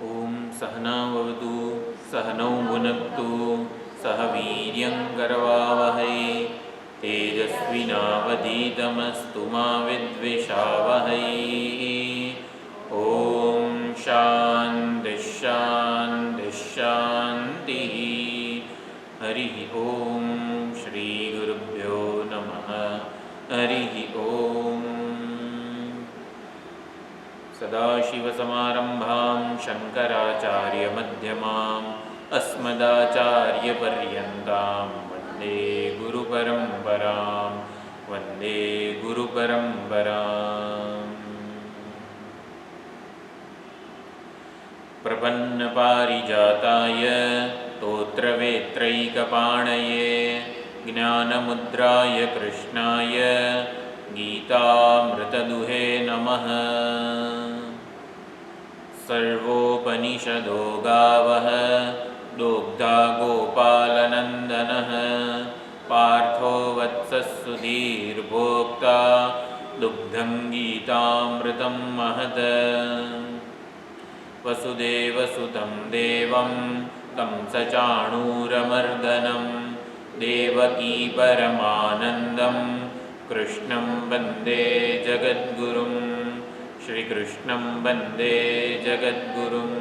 ओम सहनावतु सहनौ भुनक्तु सह वीर्यं करवावहै तेजस्विनावधीतमस्तु मा विद्विषावहै। ओम शान्ति शान्ति शान्तिः। हरिः ओम श्री गुरुभ्यो नमः। हरिः ओम। सदाशिवसमारम्भां शङ्कराचार्यमध्यमाम् अस्मदाचार्यपर्यन्तां वन्दे गुरुपरम्परां। वन्दे गुरुपरम्पराम्। प्रपन्नपारिजाताय तोत्रवेत्रैकपाणये ज्ञानमुद्राय कृष्णाय गीतामृतदुहे नमः। सर्वोपनिषदो गावः दोग्धा गोपालनन्दनः पार्थो वत्सः सुधीर्भोक्ता दुग्धं गीतामृतं महत्। वसुदेवसुतं देवं तं सचाणूरमर्दनं देवकी परमानन्दं कृष्णं वन्दे जगद्गुरुं। श्रीकृष्णं वन्दे जगद्गुरुम्।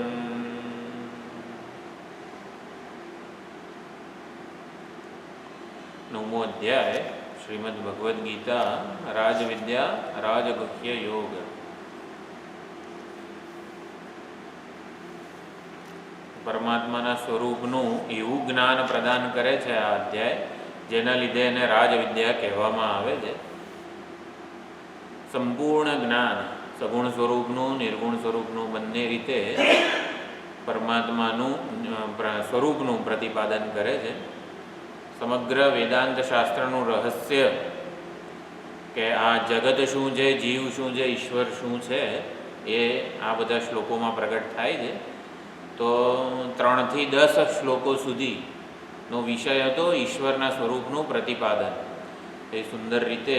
9મો અધ્યાય શ્રીમદ ભગવદ્ ગીતા રાજવિદ્યા રાજગુહ્ય યોગ. પરમાત્માના સ્વરૂપનું એવું જ્ઞાન પ્રદાન કરે છે આ અધ્યાય, જેના લીધે એને રાજવિદ્યા કહેવામાં આવે છે. સંપૂર્ણ જ્ઞાન સગુણ સ્વરૂપનું નિર્ગુણ સ્વરૂપનું બંને રીતે પરમાત્માનું સ્વરૂપનું પ્રતિપાદન કરે છે. સમગ્ર વેદાંત શાસ્ત્રનું રહસ્ય કે આ જગત શું છે, જીવ શું છે, ઈશ્વર શું છે, એ આ બધા શ્લોકોમાં પ્રગટ થાય છે. તો 3 થી 10 શ્લોકો સુધીનો વિષય હતો ઈશ્વરના સ્વરૂપનું પ્રતિપાદન. એ સુંદર રીતે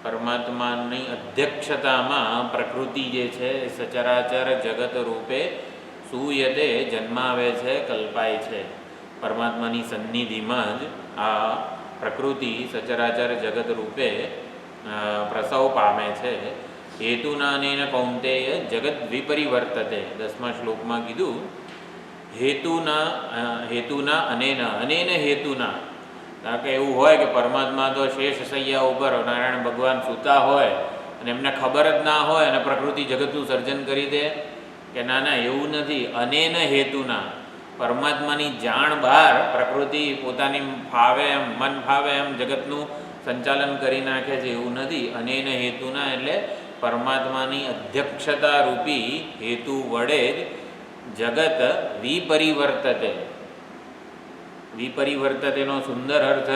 પરમાત્માની અધ્યક્ષતામાં પ્રકૃતિ જે છે એ સચરાચર જગત રૂપે સૂયતે જન્માવે છે, કલ્પાય છે. પરમાત્માની સન્નિધિમાં જ આ પ્રકૃતિ સચરાચર જગત રૂપે પ્રસવ પામે છે. હેતુના અનેન કૌંતેય જગત વિપરિવર્તતે. 10મા શ્લોકમાં કીધું હેતુના અનેન હેતુના. કારણ કે એવું હોય કે પરમાત્મા તો શેષ સૈયા ઉપર નારાયણ ભગવાન સૂતા હોય અને એમને ખબર જ ના હોય અને પ્રકૃતિ જગતનું સર્જન કરી દે, કે ના એવું નથી. અનેન હેતુના, પરમાત્માની જાણ બહાર પ્રકૃતિ પોતાની ફાવે એમ, મન ફાવે એમ જગતનું સંચાલન કરી નાખે છે, એવું નથી. અનેન હેતુના એટલે પરમાત્માની અધ્યક્ષતા રૂપી હેતુ વડે જ જગત વિપરિવર્તતે. વિપરિવર્તતેનો સુંદર અર્થ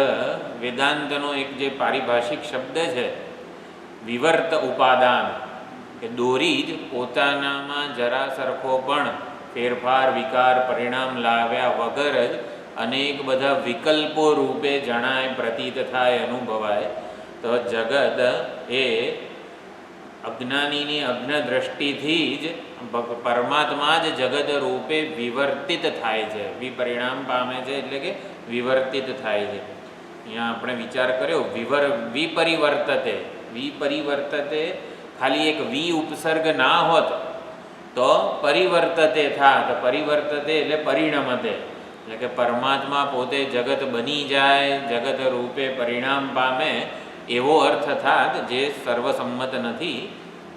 વેદાંતનો એક જે પારિભાષિક શબ્દ છે વિવર્ત ઉપાદાન, કે દોરી જ પોતાનામાં જરા સરખો પણ ફેરફાર વિકાર પરિણામ લાવ્યા વગર જ અનેક બધા વિકલ્પો રૂપે જણાય, પ્રતીત થાય, અનુભવાય. તો જગત એ અજ્ઞાનીની અજ્ઞ દ્રષ્ટિથી જ પરમાત્મા જ જગત રૂપે વિવર્તિત થાય છે, વિપરિણામ પામે છે, એટલે કે વિવર્તિત થાય છે. અહીંયા આપણે વિચાર કર્યો વિપરિવર્તતે. વિપરિવર્તતે ખાલી એક વી ઉપસર્ગ ના હોત તો પરિવર્તતે થાત. પરિવર્તતે એટલે પરિણમતે, એટલે કે પરમાત્મા પોતે જગત બની જાય, જગત રૂપે પરિણામ પામે, એવો અર્થ થાત, જે સર્વસંમત નથી.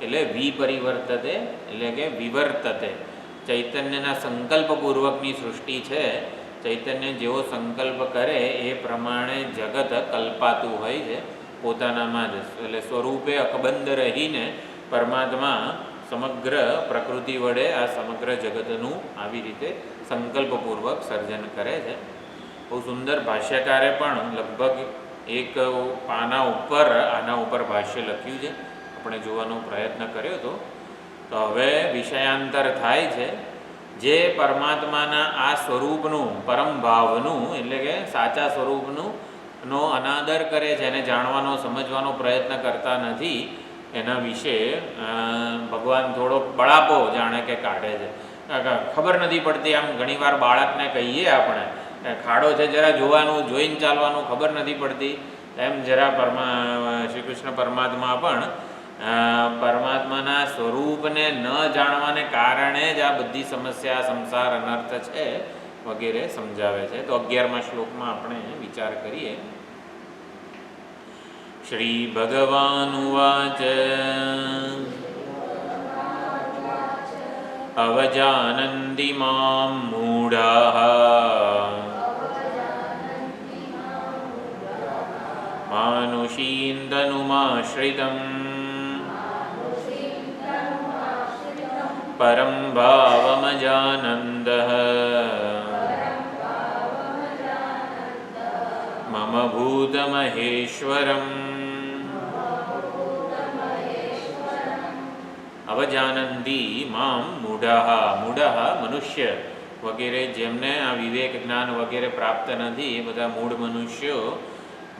એટલે વિપરિવર્તતે એટલે કે વિવર્તતે. ચૈતન્યના સંકલ્પપૂર્વકની સૃષ્ટિ છે. ચૈતન્ય જેવો સંકલ્પ કરે એ પ્રમાણે જગત કલ્પાતું હોય છે પોતાનામાં જ. એટલે સ્વરૂપે અકબંધ રહીને પરમાત્મા સમગ્ર પ્રકૃતિ વડે આ સમગ્ર જગતનું આવી રીતે સંકલ્પપૂર્વક સર્જન કરે છે. બહુ સુંદર ભાષ્યકારે પણ લગભગ એક પાના ઉપર આના ઉપર ભાષ્ય લખ્યું છે, આપણે જોવાનો પ્રયત્ન કર્યો હતો. તો હવે વિષયાંતર થાય છે. જે પરમાત્માના આ સ્વરૂપનું, પરમ ભાવનું એટલે કે સાચા સ્વરૂપનું નો અનાદર કરે છે, એને જાણવાનો સમજવાનો પ્રયત્ન કરતા નથી, એના વિશે ભગવાન થોડોક બળાપો જાણે કે કાઢે છે. ખબર નથી પડતી. આમ ઘણીવાર બાળકને કહીએ આપણે ખાડો છે જરા જોવાનું, જોઈને ચાલવાનું, ખબર નથી પડતી. એમ જરા શ્રી કૃષ્ણ પરમાત્મા પણ પરમાત્માના સ્વરૂપને ન જાણવાને કારણે જ આ બધી સમસ્યા, સંસાર, અનર્થ છે વગેરે સમજાવે છે. તો 11મા શ્લોકમાં આપણે વિચાર કરીએ. શ્રી ભગવાન ઉવાચ અવજાનન્તિ માં મૂઢાઃ માનુષીં તનુમાશ્રિતં પરમ ભાવમજાનन्तઃ મમ ભૂતમહેશ્વરમ. અવજાનંતી મામ મૂઢાઃ. મૂઢાઃ મનુષ્ય વગેરે જેમને આ વિવેક જ્ઞાન વગેરે પ્રાપ્ત નથી એ બધા મૂઢ મનુષ્યો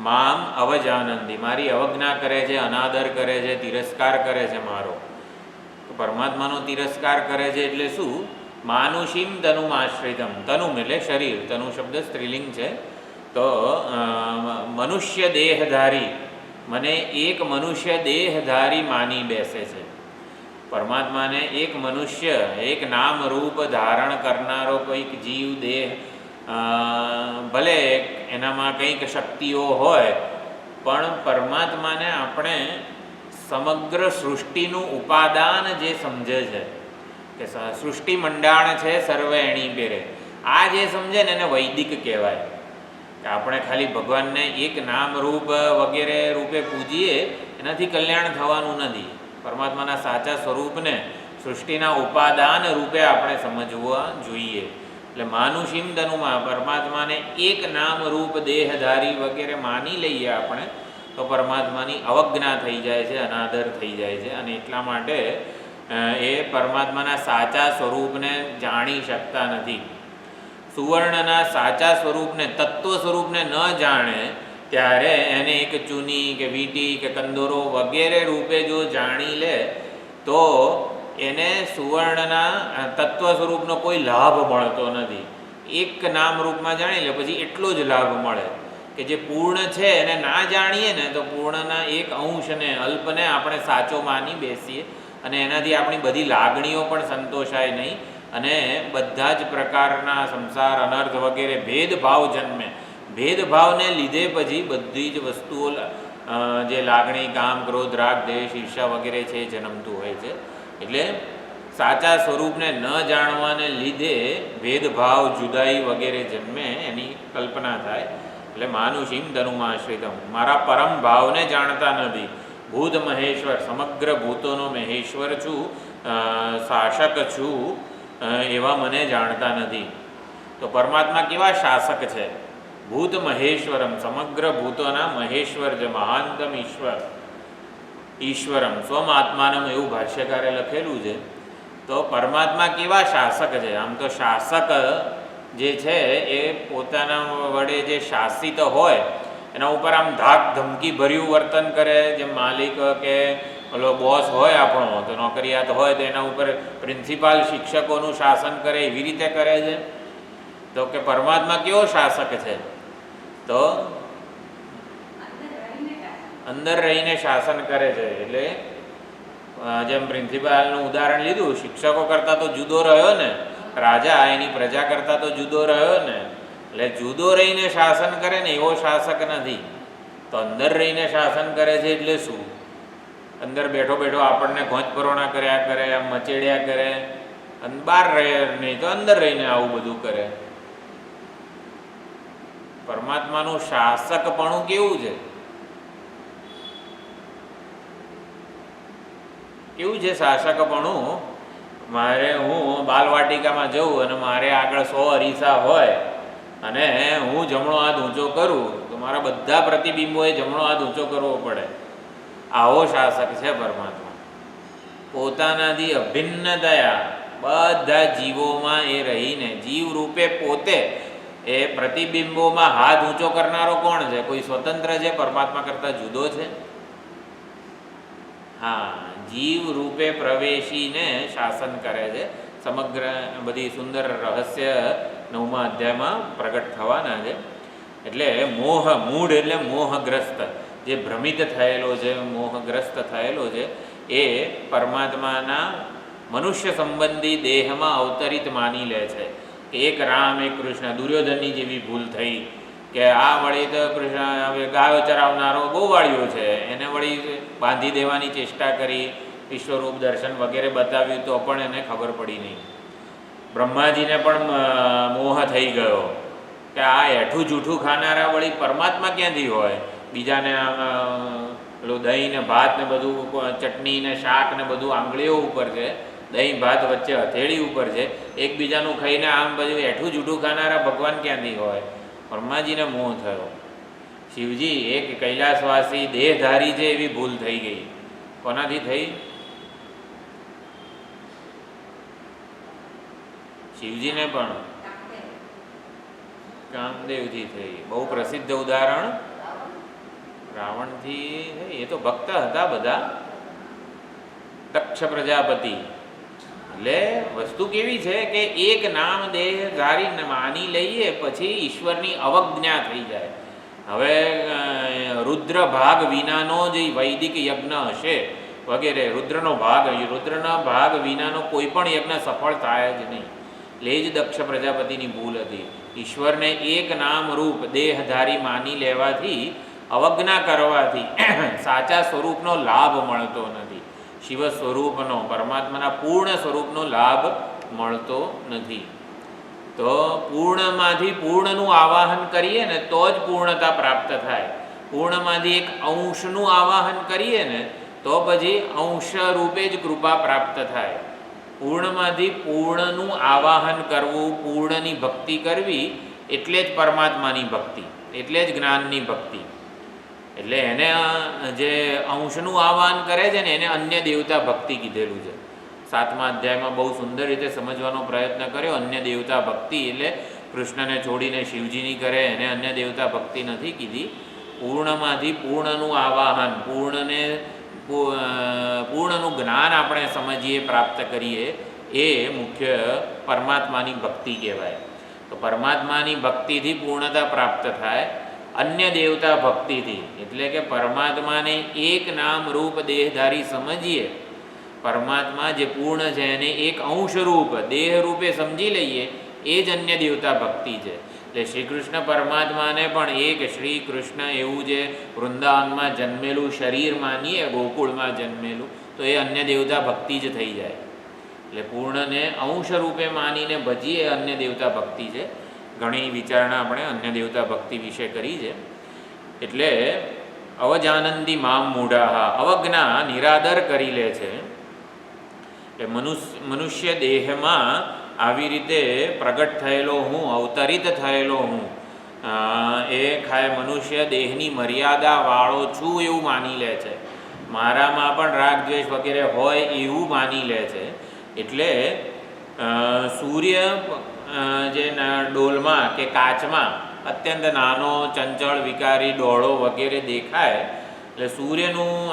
મામ અવજાનંતી, મારી અવજ્ઞા કરે છે, અનાદર કરે છે, તિરસ્કાર કરે છે મારો. પરમાત્માનો તિરસ્કાર કરે છે એટલે શું? માનુષીમ તનુમાશ્રિતમ. તનુમ એટલે શરીર, તનુ શબ્દ સ્ત્રીલિંગ છે. તો મનુષ્ય દેહધારી, મને એક મનુષ્ય દેહધારી માની બેસે છે. પરમાત્માને એક મનુષ્ય, એક નામ રૂપ ધારણ કરનારો કોઈક જીવ દેહ, ભલે એનામાં કંઈક શક્તિઓ હોય, પણ પરમાત્માને આપણે સમગ્ર સૃષ્ટિનું ઉપાદાન જે સમજે છે કે સૃષ્ટિ મંડાણ છે સર્વે એણી પેરે, આ જે સમજે ને એને વૈદિક કહેવાય. કે આપણે ખાલી ભગવાનને એક નામ રૂપ વગેરે રૂપે પૂજીએ એનાથી કલ્યાણ થવાનું નથી. પરમાત્માના સાચા સ્વરૂપને સૃષ્ટિના ઉપાદાન રૂપે આપણે સમજવા જોઈએ. એટલે માનુષીમ તનુમાં પરમાત્માને એક નામ રૂપ દેહધારી વગેરે માની લઈએ આપણે તો પરમાત્માની અવજ્ઞા થઈ જાય છે, અનાદર થઈ જાય છે. અને એટલા માટે એ પરમાત્માના સાચા સ્વરૂપને જાણી શકતા નથી. સુવર્ણના સાચા સ્વરૂપને, તત્વ સ્વરૂપને ન જાણે ત્યારે એને એક ચૂની કે વીંટી કે કંદોરો વગેરે રૂપે જો જાણી લે તો એને સુવર્ણના તત્વ સ્વરૂપનો કોઈ લાભ મળતો નથી. એક નામ રૂપમાં જાણી લે પછી એટલો જ લાભ મળે કે જે પૂર્ણ છે એને ના જાણીએ ને તો પૂર્ણના એક અંશને, અલ્પને આપણે સાચો માની બેસીએ અને એનાથી આપણી બધી લાગણીઓ પણ સંતોષાય નહીં અને બધા જ પ્રકારના સંસાર, અનર્થ વગેરે ભેદભાવ જન્મે. ભેદભાવને લીધે પછી બધી જ વસ્તુઓ, જે લાગણી, કામ, ક્રોધ, રાગ, દ્વેષ, ઈર્ષા વગેરે છે એ જન્મતું હોય છે. એટલે સાચા સ્વરૂપને ન જાણવાને લીધે ભેદભાવ, જુદાઈ વગેરે જન્મે, એની કલ્પના થાય. એટલે માનુષીમ તનુમાશ્રિતમ, મારા પરમ ભાવને જાણતા નથી. ભૂત મહેશ્વર, સમગ્ર ભૂતોનો મહેશ્વર છું, શાસક છું, એવા મને જાણતા નથી. તો પરમાત્મા કેવા શાસક છે? ભૂત મહેશ્વરમ, સમગ્ર ભૂતોના મહેશ્વર છે, મહાનતમ ઈશ્વરમ સ્વમાત્માનમ, એવું ભાષ્યકારે લખેલું છે. તો પરમાત્મા કેવા શાસક છે? આમ તો શાસક જે છે એ પોતાના વડે જે શાસિત હોય એના ઉપર આમ ધાક ધમકી ભર્યું વર્તન કરે. જેમ માલિક કે ઓલો બોસ હોય આપણો, તો નોકરિયાત હોય તો એના ઉપર પ્રિન્સિપાલ, શિક્ષકોનું શાસન કરે, એવી રીતે કરે છે. તો કે પરમાત્મા કેવો શાસક છે? તો અંદર રહીને શાસન કરે છે. એટલે જેમ પ્રિન્સિપાલનું ઉદાહરણ લીધું, શિક્ષકો કરતાં તો જુદો રહ્યો ને, રાજા એની પ્રજા કરતાં તો જુદો રહ્યો ને. એટલે જુદો રહીને શાસન કરે ને એવો શાસક નથી. તો અંદર રહીને શાસન કરે છે એટલે શું? અંદર બેઠો બેઠો આપણને ઘોંચપરોણા કર્યા કરે, આમ મચેડ્યા કરે, અને બહાર રહે નહીં તો અંદર રહીને આવું બધું કરે. પરમાત્માનું શાસકપણું કેવું છે? કેવું છે શાસકપણું? મારે, હું બાલવાટિકામાં જઉં અને મારે આગળ 100 અરીસા હોય અને હું જમણો હાથ ઊંચો કરું તો મારા બધા પ્રતિબિંબોએ જમણો હાથ ઊંચો કરવો પડે. આવો શાસક છે પરમાત્મા. પોતાનાથી અભિન્ન થયા બધા જીવોમાં એ રહીને જીવ રૂપે પોતે એ પ્રતિબિંબોમાં હાથ ઊંચો કરનારો કોણ છે? કોઈ સ્વતંત્ર છે? પરમાત્મા કરતાં જુદો છે? હા, જીવ રૂપે પ્રવેશીને શાસન કરે છે. સમગ્ર બધી સુંદર રહસ્ય 9મા અધ્યાયમાં પ્રગટ થવાના છે. એટલે મોહ, મૂઢ એટલે મોહગ્રસ્ત, જે ભ્રમિત થયેલો છે, મોહગ્રસ્ત થયેલો છે, એ પરમાત્માના મનુષ્ય સંબંધી દેહમાં અવતરિત માની લે છે. એક રામ એક કૃષ્ણ. દુર્યોધનની જેવી ભૂલ થઈ કે આ વળી તો કૃષ્ણ હવે ગાયો ચરાવનારો બહુ વાળ્યો છે, એને વળી બાંધી દેવાની ચેષ્ટા કરી, વિશ્વરૂપ દર્શન વગેરે બતાવ્યું તો પણ એને ખબર પડી નહીં. બ્રહ્માજીને પણ મોહ થઈ ગયો કે આ એઠું જૂઠું ખાનારા વળી પરમાત્મા ક્યાંથી હોય. બીજાને પેલું દહીં ને ભાત ને બધું, ચટણી ને શાક ને બધું આંગળીઓ ઉપર છે, દહીં ભાત વચ્ચે હથેળી ઉપર છે, એકબીજાનું ખાઈને આમ બધું એઠું જૂઠું ખાનારા ભગવાન ક્યાંથી હોય. બ્રહ્માજીને મોહ થયો. શિવજી એક કૈલાસવાસી દેહધારી છે એવી ભૂલ થઈ ગઈ. કોનાથી થઈ? શિવજીને પણ કામદેવથી થઈ. બહુ પ્રસિદ્ધ ઉદાહરણ રાવણથી થઈ. એ તો ભક્ત હતા બધા. દક્ષ પ્રજાપતિ. એટલે વસ્તુ કેવી છે કે એક નામ દેહધારી માની લઈએ પછી ઈશ્વરની અવજ્ઞા થઈ જાય. હવે રુદ્ર ભાગ વિનાનો જે વૈદિક યજ્ઞ હશે વગેરે, રુદ્રના ભાગ વિનાનો કોઈ પણ યજ્ઞ સફળ થાય જ નહીં. એટલે જ દક્ષ પ્રજાપતિની ભૂલ હતી. ઈશ્વરને એક નામ રૂપ દેહધારી માની લેવાથી, અવજ્ઞા કરવાથી સાચા સ્વરૂપનો લાભ મળતો નથી. શિવ સ્વરૂપનો, પરમાત્માના પૂર્ણ સ્વરૂપનો લાભ મળતો નથી. તો પૂર્ણમાંથી પૂર્ણનું આવાહન કરીએ ને તો જ પૂર્ણતા પ્રાપ્ત થાય. પૂર્ણમાંથી એક અંશનું આવાહન કરીએ ને તો પછી અંશ રૂપે જ કૃપા પ્રાપ્ત થાય. પૂર્ણમાંથી પૂર્ણનું આવાહન કરવું, પૂર્ણની ભક્તિ કરવી, એટલે જ પરમાત્માની ભક્તિ, એટલે જ જ્ઞાનની ભક્તિ. એટલે એને જે અંશનું આહ્વાન કરે છે ને એને અન્ય દેવતા ભક્તિ કીધેલું છે. 7મા અધ્યાયમાં બહુ સુંદર રીતે સમજવાનો પ્રયત્ન કર્યો. અન્ય દેવતા ભક્તિ એટલે કૃષ્ણને છોડીને શિવજીની કરે એને અન્ય દેવતા ભક્તિ નથી કીધી. પૂર્ણમાંથી પૂર્ણનું આવાહન, પૂર્ણનું જ્ઞાન આપણે સમજીએ, પ્રાપ્ત કરીએ, એ મુખ્ય પરમાત્માની ભક્તિ કહેવાય. તો પરમાત્માની ભક્તિથી પૂર્ણતા પ્રાપ્ત થાય. અન્ય દેવતા ભક્તિથી એટલે કે પરમાત્માને એક નામ રૂપ દેહધારી સમજીએ, પરમાત્મા જે પૂર્ણ છે એને એક અંશ રૂપ દેહ રૂપે સમજી લઈએ, એ જ અન્ય દેવતા ભક્તિ છે. એટલે શ્રી કૃષ્ણ પરમાત્માને પણ એક શ્રી કૃષ્ણ એવું જે વૃંદાવનમાં જન્મેલું શરીર માનીએ, ગોકુળમાં જન્મેલું, તો એ અન્ય દેવતા ભક્તિ જ થઈ જાય. એટલે પૂર્ણને અંશ રૂપે માનીને ભજીએ અન્ય દેવતા ભક્તિ છે. ઘણી વિચારણા આપણે અન્ય દેવતા ભક્તિ વિશે કરી છે. એટલે અવજાનંદી મામ મૂઢાહ, અવજ્ઞા નિરાદર કરી લે છે. કે મનુષ્ય દેહમાં આવી રીતે પ્રગટ થયેલો હું, અવતરિત થયેલો હું, એ મનુષ્ય દેહની મર્યાદાવાળો છું એવું માની લે છે. મારામાં પણ રાગ દ્વેષ વગેરે હોય એવું માની લે છે. એટલે સૂર્ય જે ડોલમાં કે કાચમાં અત્યંત નાનો, ચંચળ, વિકારી, ડોળો વગેરે દેખાય, એટલે સૂર્યનું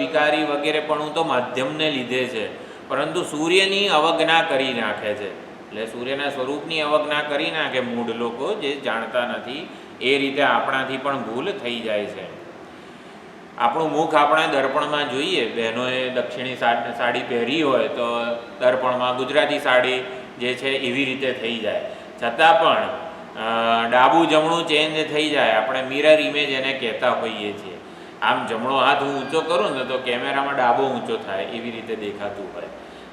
વિકારી વગેરે પણ તો માધ્યમને લીધે છે, પરંતુ સૂર્યની અવજ્ઞા કરી નાખે છે. એટલે સૂર્યના સ્વરૂપની અવજ્ઞા કરી નાખે મૂઢ લોકો, જે જાણતા નથી. એ રીતે આપણાથી પણ ભૂલ થઈ જાય છે. આપણું મુખ આપણા દર્પણમાં જોઈએ, બહેનોએ દક્ષિણી સાડી પહેરી હોય તો દર્પણમાં ગુજરાતી સાડી જે છે એવી રીતે થઈ જાય. છતાં પણ ડાબું જમણું ચેન્જ થઈ જાય. આપણે મિરર ઇમેજ એને કહેતા હોઈએ છીએ. આમ જમણો હાથ હું ઊંચો કરું ને તો કેમેરામાં ડાબો ઊંચો થાય એવી રીતે દેખાતું હોય.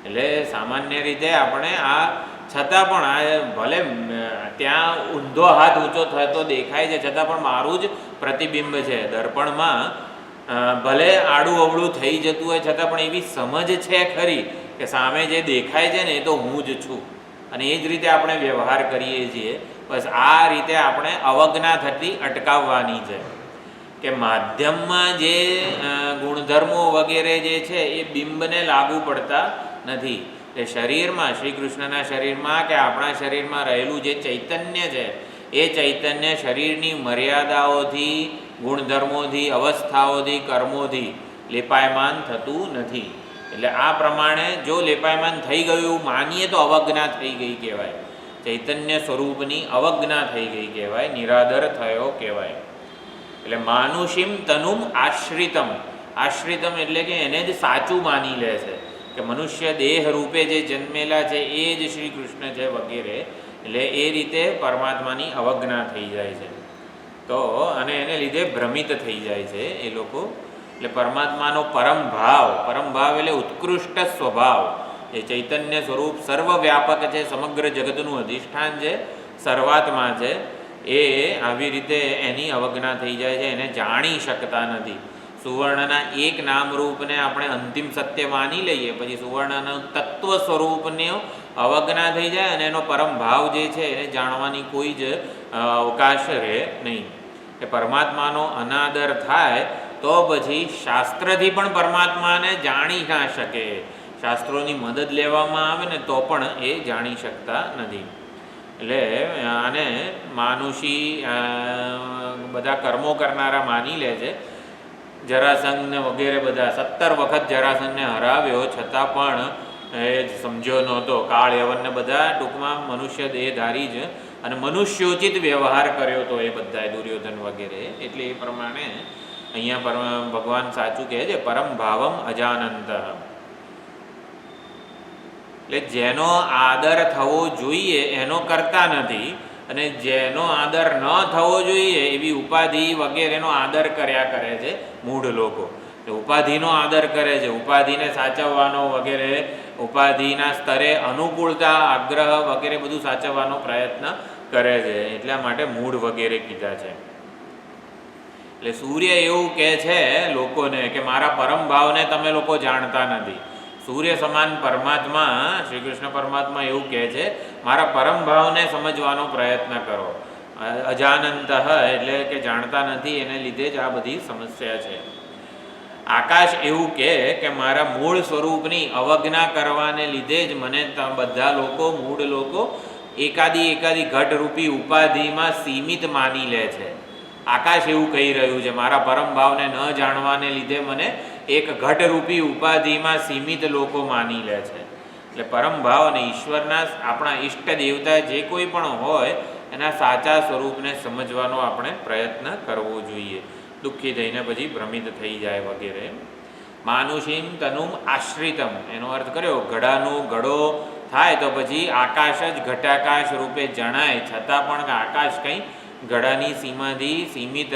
એટલે સામાન્ય રીતે આપણે છતાં પણ ભલે ત્યાં ઊંધો હાથ ઊંચો થતો દેખાય છે, છતાં પણ મારું જ પ્રતિબિંબ છે દર્પણમાં. ભલે આડું અવળું થઈ જતું હોય છતાં પણ એવી સમજ છે ખરી કે સામે જે દેખાય છે ને એ તો હું જ છું. અને એ જ રીતે આપણે વ્યવહાર કરીએ છીએ. બસ આ રીતે આપણે અવજ્ઞા થતી અટકાવવાની છે. કે માધ્યમમાં જે ગુણધર્મો વગેરે જે છે એ બિંબને લાગુ પડતા નથી. એ શરીરમાં, શ્રી કૃષ્ણના શરીરમાં કે આપણા શરીરમાં રહેલું જે ચૈતન્ય છે, એ ચૈતન્ય શરીરની મર્યાદાઓથી, ગુણધર્મોથી, અવસ્થાઓથી, કર્મોથી લેપાયમાન થતું નથી. એટલે આ પ્રમાણે જો લેપાયમાન થઈ ગયું માનીએ તો અવજ્ઞા થઈ ગઈ કહેવાય, ચૈતન્ય સ્વરૂપની અવજ્ઞા થઈ ગઈ કહેવાય, નિરાદર થયો કહેવાય. એટલે માનુષીમ તનુમ આશ્રિતમ, આશ્રિતમ એટલે કે એને જ સાચું માની લે છે કે મનુષ્ય દેહ રૂપે જે જન્મેલા છે એ જ શ્રી કૃષ્ણ છે વગેરે. એટલે એ રીતે પરમાત્માની અવજ્ઞા થઈ જાય છે. તો અને એને લીધે ભ્રમિત થઈ જાય છે એ લોકો. એટલે પરમાત્માનો પરમ ભાવ એટલે ઉત્કૃષ્ટ સ્વભાવ, એ ચૈતન્ય સ્વરૂપ સર્વવ્યાપક છે, સમગ્ર જગતનું અધિષ્ઠાન છે, સર્વાત્મા છે, એ આવી રીતે એની અવજ્ઞા થઈ જાય છે, એને જાણી શકતા નથી. સુવર્ણના એક નામરૂપને આપણે અંતિમ સત્ય માની લઈએ, પછી સુવર્ણનું તત્વ સ્વરૂપને અવજ્ઞા થઈ જાય અને એનો પરમ ભાવ જે છે એને જાણવાની કોઈ જ અવકાશ રહે નહીં. કે પરમાત્માનો અનાદર થાય તો પછી શાસ્ત્રથી પણ પરમાત્માને જાણી ના શકે, શાસ્ત્રોની મદદ લેવામાં આવે ને તો પણ એ જાણી શકતા નથી. એટલે આને માનુષી બધા કર્મો કરનારા માની લે છે. જરાસંઘને વગેરે બધા 17 વખત જરાસંઘને હરાવ્યો છતાં પણ એ સમજ્યો નહોતો. કાળ યવનને બધા ટૂંકમાં મનુષ્ય દેહધારી જ અને મનુષ્યોચિત વ્યવહાર કર્યો હતો એ બધાએ, દુર્યોધન વગેરે. એટલે એ પ્રમાણે અહીંયા ભગવાન સાચું કહે છે પરમ ભાવમ અજાનંત. એટલે જેનો આદર થવો જોઈએ એનો કરતા નથી અને જેનો આદર ન થવો જોઈએ એવી ઉપાધિ વગેરેનો આદર કર્યા કરે છે મૂઢ લોકો. ઉપાધિનો આદર કરે છે, ઉપાધિને સાચવવાનો વગેરે, ઉપાધિના સ્તરે અનુકૂળતા આગ્રહ વગેરે બધું સાચવવાનો પ્રયત્ન કરે છે. એટલા માટે મૂઢ વગેરે કીધા છે. એટલે સૂર્ય એવું કહે છે લોકોને કે મારા પરમ ભાવને તમે લોકો જાણતા નથી. સૂર્ય સમાન પરમાત્મા શ્રી કૃષ્ણ પરમાત્મા એવું કહે છે મારા પરમ ભાવને સમજવાનો પ્રયત્ન કરો. અજાનંત એટલે કે જાણતા નથી, એને લીધે જ આ બધી સમસ્યા છે. આકાશ એવું કે મારા મૂળ સ્વરૂપની અવજ્ઞા કરવાને લીધે જ મને બધા લોકો, મૂળ લોકો એકાદી ઘટરૂપી ઉપાધિમાં સીમિત માની લે છે. આકાશ એવું કહી રહ્યું છે મારા પરમ ભાવને ન જાણવાને લીધે મને એક ઘટરૂપી ઉપાધિમાં સીમિત લોકો માની લે છે. એટલે પરમ ભાવ અને ઈશ્વરના આપણા ઈષ્ટ દેવતા જે કોઈ પણ હોય એના સાચા સ્વરૂપને સમજવાનો આપણે પ્રયત્ન કરવો જોઈએ. દુઃખી થઈને પછી ભ્રમિત થઈ જાય વગેરે. માનુષીમ તનુમ આશ્રિતમ એનો અર્થ કર્યો ઘડાનો ઘડો થાય તો પછી આકાશ જ ઘટાકાશ રૂપે જણાય, છતાં પણ આકાશ કંઈ ઘડાની સીમાથી સીમિત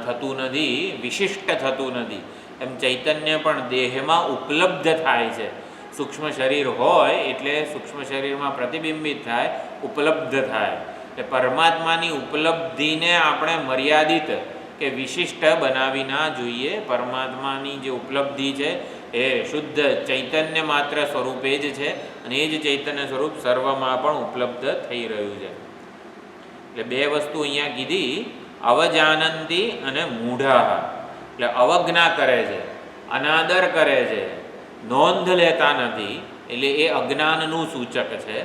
થતું નથી, વિશિષ્ટ થતું નથી. એમ ચૈતન્ય પણ દેહમાં ઉપલબ્ધ થાય છે. સૂક્ષ્મ શરીર હોય એટલે સૂક્ષ્મ શરીરમાં પ્રતિબિંબિત થાય, ઉપલબ્ધ થાય. એટલે પરમાત્માની ઉપલબ્ધિને આપણે મર્યાદિત કે વિશિષ્ટ બનાવી ના જોઈએ. પરમાત્માની જે ઉપલબ્ધિ છે એ શુદ્ધ ચૈતન્ય માત્ર સ્વરૂપે જ છે અને એ જ ચૈતન્ય સ્વરૂપ સર્વમાં પણ ઉપલબ્ધ થઈ રહ્યું છે. એટલે બે વસ્તુ અહીંયા કીધી, અવજાનંતી અને મૂઢા. એટલે અવજ્ઞા કરે છે, અનાદર કરે છે, નોંધ લેતા નથી, એટલે એ અજ્ઞાનનું સૂચક છે.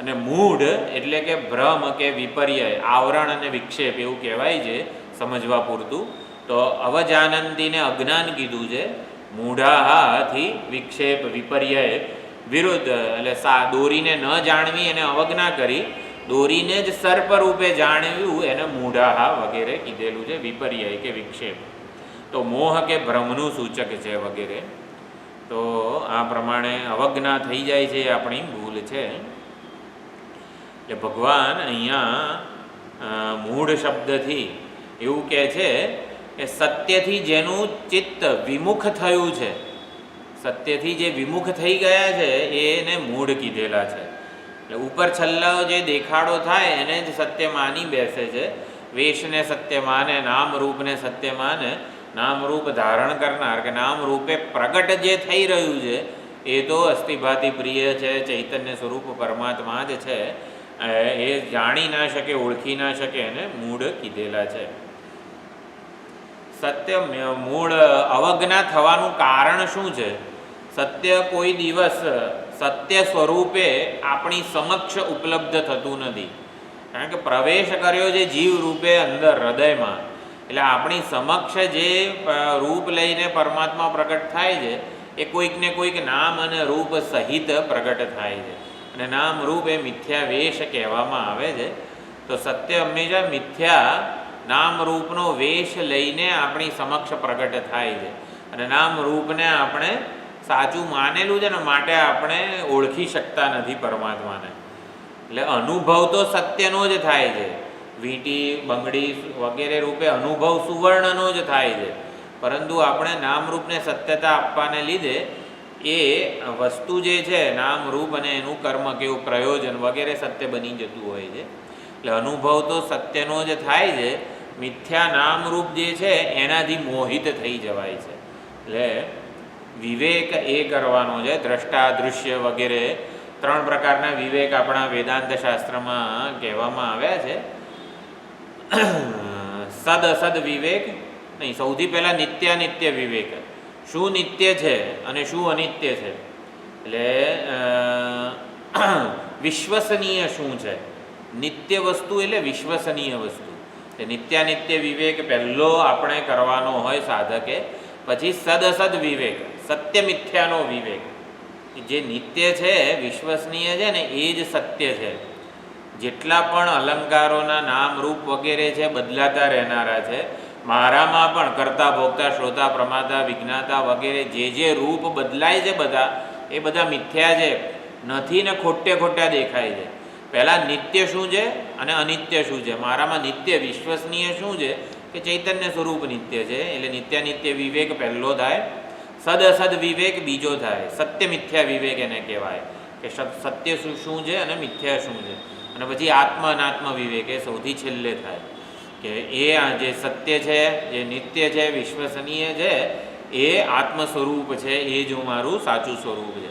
અને મૂઢ એટલે કે ભ્રમ કે વિપર્યય, આવરણ અને વિક્ષેપ એવું કહેવાય છે સમજવા પૂરતું. તો અવજાનંતીને અજ્ઞાન કીધું છે, મૂઢાથી વિક્ષેપ વિપર્યય વિરુદ્ધ. એટલે દોરીને ન જાણવી એને અવજ્ઞા કરી, દોરીને જ સર્પ રૂપે જાણવ્યું એને મૂઢાહા વગેરે કીધેલું છે, વિપર્યય કે વિક્ષેપ. તો મોહ કે ભ્રમનું સૂચક છે વગેરે. તો આ પ્રમાણે અવજ્ઞા થઈ જાય છે, આપણી ભૂલ છે. એટલે ભગવાન અહીંયા મૂઢ શબ્દથી એવું કહે છે કે સત્યથી જેનું ચિત્ત વિમુખ થયું છે, સત્યથી જે વિમુખ થઈ ગયા છે એને મૂઢ કીધેલા છે. એટલે ઉપર છલ્લો જે દેખાડો થાય એને જ સત્ય માની બેસે છે. વેશને સત્ય માને, નામરૂપને સત્ય માને. નામરૂપ ધારણ કરનાર કે નામરૂપે પ્રગટ જે થઈ રહ્યું છે એ તો અસ્થિભાતિ પ્રિય છે, ચૈતન્ય સ્વરૂપ પરમાત્મા જ છે. એ જાણી ના શકે, ઓળખી ના શકે એને મૂળ કીધેલા છે. સત્ય મૂળ અવજ્ઞા થવાનું કારણ શું છે? સત્ય કોઈ દિવસ સત્ય સ્વરૂપે આપણી સમક્ષ ઉપલબ્ધ થતું નથી. કારણ કે પ્રવેશ કર્યો છે જીવ રૂપે અંદર હૃદયમાં, એટલે આપણી સમક્ષ જે રૂપ લઈને પરમાત્મા પ્રગટ થાય છે એ કોઈક ને કોઈક નામ અને રૂપ સહિત પ્રગટ થાય છે, અને નામ રૂપ એ મિથ્યા વેશ કહેવામાં આવે છે. તો સત્ય હંમેશા મિથ્યા નામ રૂપનો વેશ લઈને આપણી સમક્ષ પ્રગટ થાય છે, અને નામ રૂપને આપણે સાચું માનેલું છે ને માટે આપણે ઓળખી શકતા નથી પરમાત્માને. એટલે અનુભવ તો સત્યનો જ થાય છે, વીંટી બંગડી વગેરે રૂપે અનુભવ સુવર્ણનો જ થાય છે, પરંતુ આપણે નામરૂપને સત્યતા આપવાને લીધે એ વસ્તુ જે છે નામરૂપ અને એનું કર્મ કેવું પ્રયોજન વગેરે સત્ય બની જતું હોય છે. એટલે અનુભવ તો સત્યનો જ થાય છે, મિથ્યા નામરૂપ જે છે એનાથી મોહિત થઈ જવાય છે. એટલે વિવેક એ કરવાનો છે. દ્રષ્ટા દૃશ્ય વગેરે 3 પ્રકારના વિવેક આપણા વેદાંત શાસ્ત્રમાં કહેવામાં આવ્યા છે. સદ અસદ વિવેક નહીં, સૌથી પહેલાં નિત્યાનિત્ય વિવેક. શું નિત્ય છે અને શું અનિત્ય છે, એટલે વિશ્વસનીય શું છે. નિત્ય વસ્તુ એટલે વિશ્વસનીય વસ્તુ. એ નિત્યાનિત્ય વિવેક પહેલો આપણે કરવાનો હોય સાધકે. પછી સદ અસદ વિવેક, સત્ય મિથ્યાનો વિવેક. જે નિત્ય છે વિશ્વસનીય છે ને એ જ સત્ય છે. જેટલા પણ અલંકારોના નામ રૂપ વગેરે છે બદલાતા રહેનારા છે. મારામાં પણ કરતા ભોગતા શ્રોતા પ્રમાતા વિજ્ઞાતા વગેરે જે રૂપ બદલાય છે બધા એ બધા મિથ્યા છે, નથી ને ખોટા દેખાય છે. પહેલાં નિત્ય શું છે અને અનિત્ય શું છે. મારામાં નિત્ય વિશ્વસનીય શું છે કે ચૈતન્ય સ્વરૂપ નિત્ય છે, એટલે નિત્યાનિત્ય વિવેક પહેલો થાય. સદ અસદ વિવેક બીજો થાય. સત્ય મિથ્યા વિવેક એને કહેવાય કે સત્ય શું છે અને મિથ્યા શું છે. અને પછી આત્મ અનાત્મ વિવેક એ સૌથી છેલ્લે થાય કે એ જે સત્ય છે, જે નિત્ય છે, વિશ્વસનીય છે, એ આત્મ સ્વરૂપ છે, એ જ મારું સાચું સ્વરૂપ છે.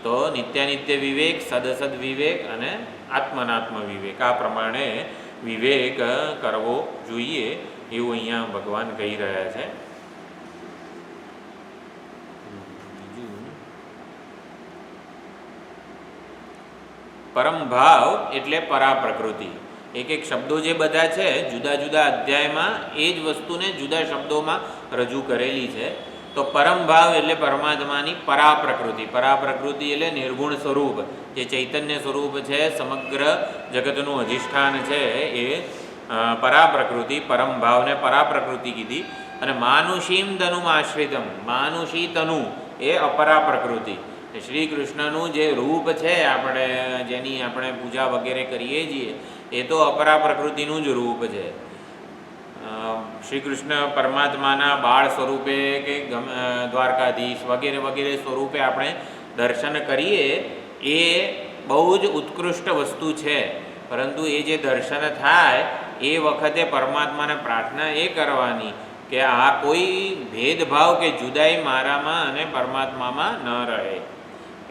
તો નિત્યાનિત્ય વિવેક, સદસદ વિવેક અને આત્મનાત્મ વિવેક, આ પ્રમાણે વિવેક કરવો જોઈએ એવું અહીંયા ભગવાન કહી રહ્યા છે. પરમ ભાવ એટલે પરા પ્રકૃતિ. એક શબ્દો જે બધા છે જુદા જુદા અધ્યાયમાં એ જ વસ્તુને જુદા શબ્દોમાં રજૂ કરેલી છે. તો પરમ ભાવ એટલે પરમાત્માની પરા પ્રકૃતિ. પરા પ્રકૃતિ એટલે નિર્ગુણ સ્વરૂપ, જે ચૈતન્ય સ્વરૂપ છે, સમગ્ર જગતનું અધિષ્ઠાન છે, એ પરા પ્રકૃતિ. પરમ ભાવને પરા પ્રકૃતિ કીધી. અને માનુષીમ તનુમ આશ્રિતમ, માનુષી તનુ એ અપરા પ્રકૃતિ. શ્રી કૃષ્ણનું જે રૂપ છે જેની આપણે પૂજા વગેરે કરીએ છીએ એ તો અપરા પ્રકૃતિનું જ રૂપ છે. શ્રી કૃષ્ણ પરમાત્માના બાળ સ્વરૂપે કે દ્વારકાધીશ વગેરે વગેરે સ્વરૂપે આપણે દર્શન કરીએ એ બહુ જ ઉત્કૃષ્ટ વસ્તુ છે. પરંતુ એ જે દર્શન થાય એ વખતે પરમાત્માને પ્રાર્થના એ કરવાની કે આ કોઈ ભેદભાવ કે જુદાઈ મારામાં અને પરમાત્મામાં ન રહે.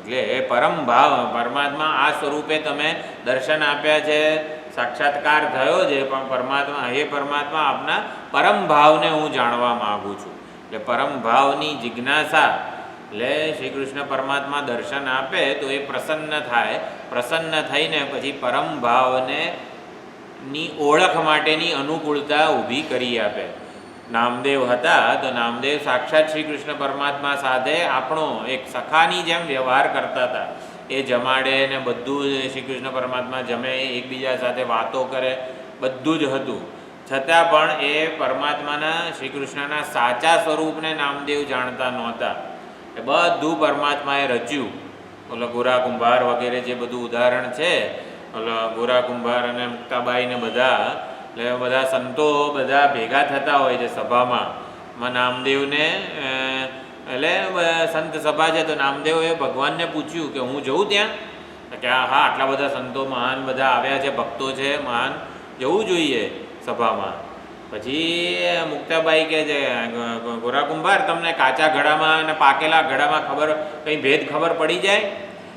એટલે પરમ ભાવ પરમાત્મા આ સ્વરૂપે તમે દર્શન આપ્યા છે, સાક્ષાત્કાર થયો છે, પણ પરમાત્મા આપના પરમ ભાવને હું જાણવા માગું છું. એટલે પરમ ભાવની જિજ્ઞાસા, એટલે શ્રી કૃષ્ણ પરમાત્મા દર્શન આપે તો એ પ્રસન્ન થાય. પ્રસન્ન થઈને પછી પરમ ભાવને ની ઓળખ માટેની અનુકૂળતા ઊભી કરી આપે. નામદેવ હતા તો નામદેવ સાક્ષાત શ્રી કૃષ્ણ પરમાત્મા સાથે આપણો એક સખાની જેમ વ્યવહાર કરતા હતા. એ જમાડે ને બધું જ શ્રી કૃષ્ણ પરમાત્મા જમે, એકબીજા સાથે વાતો કરે, બધું જ હતું. છતાં પણ એ પરમાત્માના શ્રી કૃષ્ણના સાચા સ્વરૂપને નામદેવ જાણતા નહોતા. એ બધું પરમાત્માએ રચ્યું. ઓલો ગોરા કુંભાર વગેરે જે બધું ઉદાહરણ છે, ઓલો ગોરા કુંભાર અને મુક્તાબાઈ ને બધા, એટલે બધા સંતો બધા ભેગા થતા હોય છે સભામાં. નામદેવને એટલે સંત સભા છે તો નામદેવે ભગવાનને પૂછ્યું કે હું જઉં ત્યાં? કે હા, આટલા બધા સંતો મહાન બધા આવ્યા છે, ભક્તો છે મહાન, જવું જોઈએ સભામાં. પછી મુક્તાબાઈ કહે છે ગોરા કુંભાર, તમને કાચા ઘડામાં અને પાકેલા ઘડામાં કંઈ ભેદ ખબર પડી જાય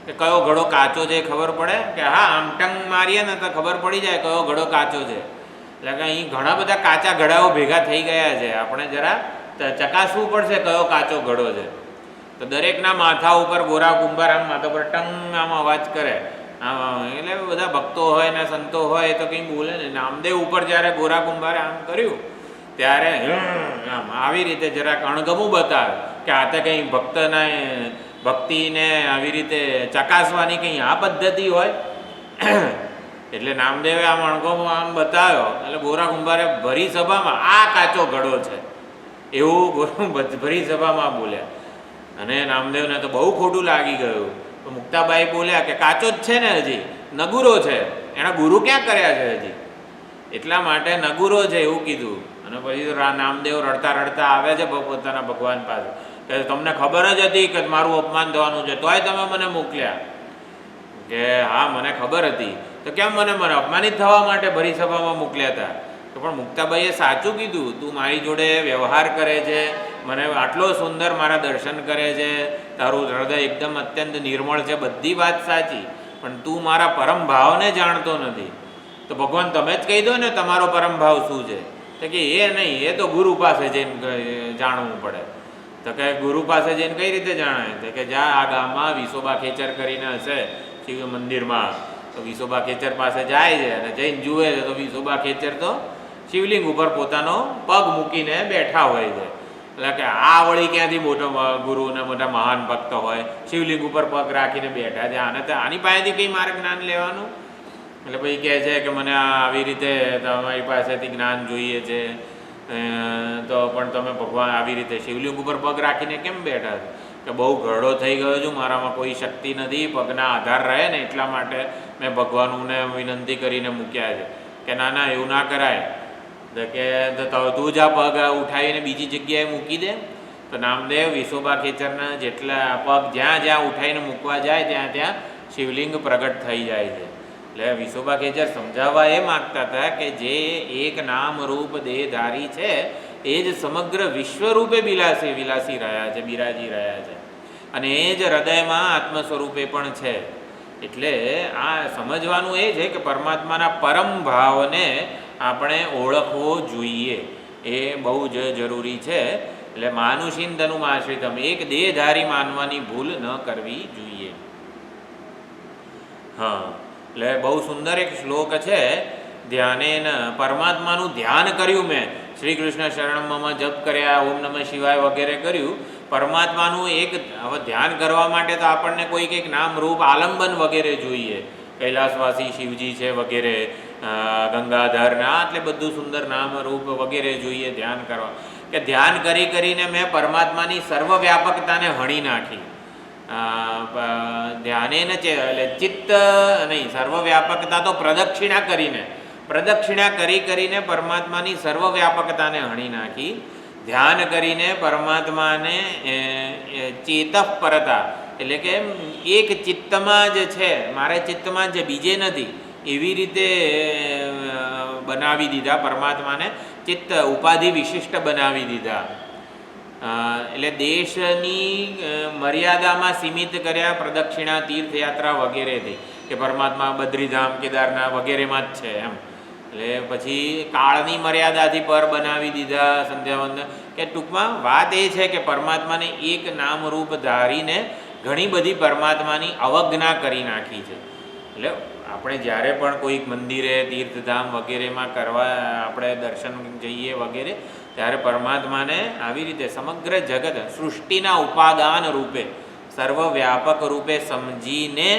કે કયો ઘડો કાચો છે ખબર પડે? કે હા, આમ ટંગ મારીએ ને તો ખબર પડી જાય કયો ઘડો કાચો છે. એટલે કે અહીં ઘણા બધા કાચા ઘડાઓ ભેગા થઈ ગયા છે, આપણે જરા ચકાસવું પડશે કયો કાચો ઘડો છે. તો દરેકના માથા ઉપર ગોરા કુંભાર આમ માથા ઉપર ટંગ આમ અવાજ કરે. એટલે બધા ભક્તો હોય ને સંતો હોય તો કંઈ બોલે ને. નામદેવ ઉપર જ્યારે ગોરા કુંભારે આમ કર્યું ત્યારે આમ આવી રીતે જરાક અણગમું બતાવે કે આ તો કંઈ ભક્તિને આવી રીતે ચકાસવાની કંઈ આ પદ્ધતિ હોય. એટલે નામદેવે આમ અણગમો આમ બતાવ્યો એટલે ગોરા કુંભારે ભરી સભામાં આ કાચો ઘડો છે એવું ભરી સભામાં બોલ્યા. અને નામદેવને તો બહુ ખોટું લાગી ગયું. તો મુક્તાબાઈ બોલ્યા કે કાચો જ છે ને, હજી નગુરો છે, એના ગુરુ ક્યાં કર્યા છે હજી, એટલા માટે નગુરો છે એવું કીધું. અને પછી નામદેવ રડતા રડતા આવે છે પોતાના ભગવાન પાસે કે તમને ખબર જ હતી કે મારું અપમાન થવાનું છે, તોય તમે મને મોકલ્યા. કે હા મને ખબર હતી, તો કેમ મને અપમાનિત થવા માટે ભરી સભામાં મોકલ્યા હતા? તો પણ મુક્તાબાઈએ સાચું કીધું, તું મારી જોડે વ્યવહાર કરે છે, મને આટલો સુંદર મારા દર્શન કરે છે, તારું હૃદય એકદમ અત્યંત નિર્મળ છે, બધી વાત સાચી, પણ તું મારા પરમ ભાવને જાણતો નથી. તો ભગવાન તમે જ કહી દો ને તમારો પરમ ભાવ શું છે? તો કે એ નહીં, એ તો ગુરુ પાસે જઈને જાણવું પડે. તો કે ગુરુ પાસે જઈને કઈ રીતે જાણાય? તો કે જા આ ગામમાં વિસોબા ખેચર કરીને હશે શિવ મંદિરમાં, તો વિસોબા ખેચર પાસે જાય છે અને જઈને જુએ છે તો વિસોબા ખેચર તો શિવલિંગ ઉપર પોતાનો પગ મૂકીને બેઠા હોય છે. એટલે કે આ વળી ક્યાંથી મોટો ગુરુ ને મોટા મહાન ભક્ત હોય, શિવલિંગ ઉપર પગ રાખીને બેઠા છે, આને તો આની પાસેથી કંઈ મારે જ્ઞાન લેવાનું? એટલે પછી કહે છે કે મને આવી રીતે તમારી પાસેથી જ્ઞાન જોઈએ છે, તો પણ તમે ભગવાન આવી રીતે શિવલિંગ ઉપર પગ રાખીને કેમ બેઠા છો? કે બહુ ઘરડો થઈ ગયો છું, મારામાં કોઈ શક્તિ નથી, પગના આધાર રહે ને એટલા માટે મેં ભગવાનને વિનંતી કરીને મૂક્યા છે. કે ના ના એવું ના કરાય, તો કે તું જ આ પગ ઉઠાવીને બીજી જગ્યાએ મૂકી દે. તો નામદેવ વિસોબા ખેચરના જેટલા પગ જ્યાં જ્યાં ઉઠાવીને મૂકવા જાય ત્યાં ત્યાં શિવલિંગ પ્રગટ થઈ જાય છે. એટલે વિસોબા ખેચર સમજાવવા એ માગતા હતા કે જે એક નામ રૂપ દેહધારી છે એ જ સમગ્ર વિશ્વરૂપે વિલાસી રહ્યા છે, બિરાજી રહ્યા છે, અને એ જ હૃદયમાં આત્મ સ્વરૂપે પણ છે. એટલે આ સમજવાનું એ છે કે પરમાત્માના પરમ ભાવને આપણે ઓળખવો જોઈએ, એ બહુ જ જરૂરી છે. એટલે માનુષીન તનું આશ્રિતમ, એક દેહધારી માનવાની ભૂલ ન કરવી જોઈએ. હા, એટલે બહુ સુંદર એક શ્લોક છે, ધ્યાનેન, પરમાત્માનું ધ્યાન કર્યું મેં, શ્રી કૃષ્ણ શરણમમાં જપ કર્યા, ઓમ નમઃ શિવાય વગેરે કર્યું. પરમાત્માનું એક હવે ધ્યાન કરવા માટે તો આપણને કોઈક એક નામ રૂપ આલંબન વગેરે જોઈએ. કૈલાસવાસી શિવજી છે વગેરે, ગંગાધરના, એટલે બધું સુંદર નામ રૂપ વગેરે જોઈએ ધ્યાન કરવા. કે ધ્યાન કરીને મેં પરમાત્માની સર્વવ્યાપકતાને હણી નાખી. ધ્યાનેન એટલે ચિત્ત નહીં, સર્વવ્યાપકતા તો પ્રદક્ષિણા કરીને પરમાત્માની સર્વવ્યાપકતાને હણી નાખી. ધ્યાન કરીને પરમાત્માને ચેતઃપરતા, એટલે કે એક ચિત્તમાં જ છે, મારે ચિત્તમાં જ બીજે નથી, એવી રીતે બનાવી દીધા પરમાત્માને. ચિત્ત ઉપાધિ વિશિષ્ટ બનાવી દીધા. એટલે દેશની મર્યાદામાં સીમિત કર્યા, પ્રદક્ષિણા, તીર્થયાત્રા વગેરેથી, કે પરમાત્મા બદ્રીધામ, કેદારનાથ વગેરેમાં જ છે એમ. એટલે પછી કાળની મર્યાદાથી પર બનાવી દીધા, સંધ્યાવંદન. કે ટૂંકમાં વાત એ છે કે પરમાત્માને એક નામરૂપ ધારીને ઘણી બધી પરમાત્માની અવજ્ઞા કરી નાખી છે. એટલે આપણે જ્યારે પણ કોઈક મંદિરે, તીર્થધામ વગેરેમાં કરવા આપણે દર્શન જઈએ વગેરે, ત્યારે પરમાત્માને આવી રીતે સમગ્ર જગત સૃષ્ટિના ઉપાદાન રૂપે, સર્વવ્યાપક રૂપે સમજીને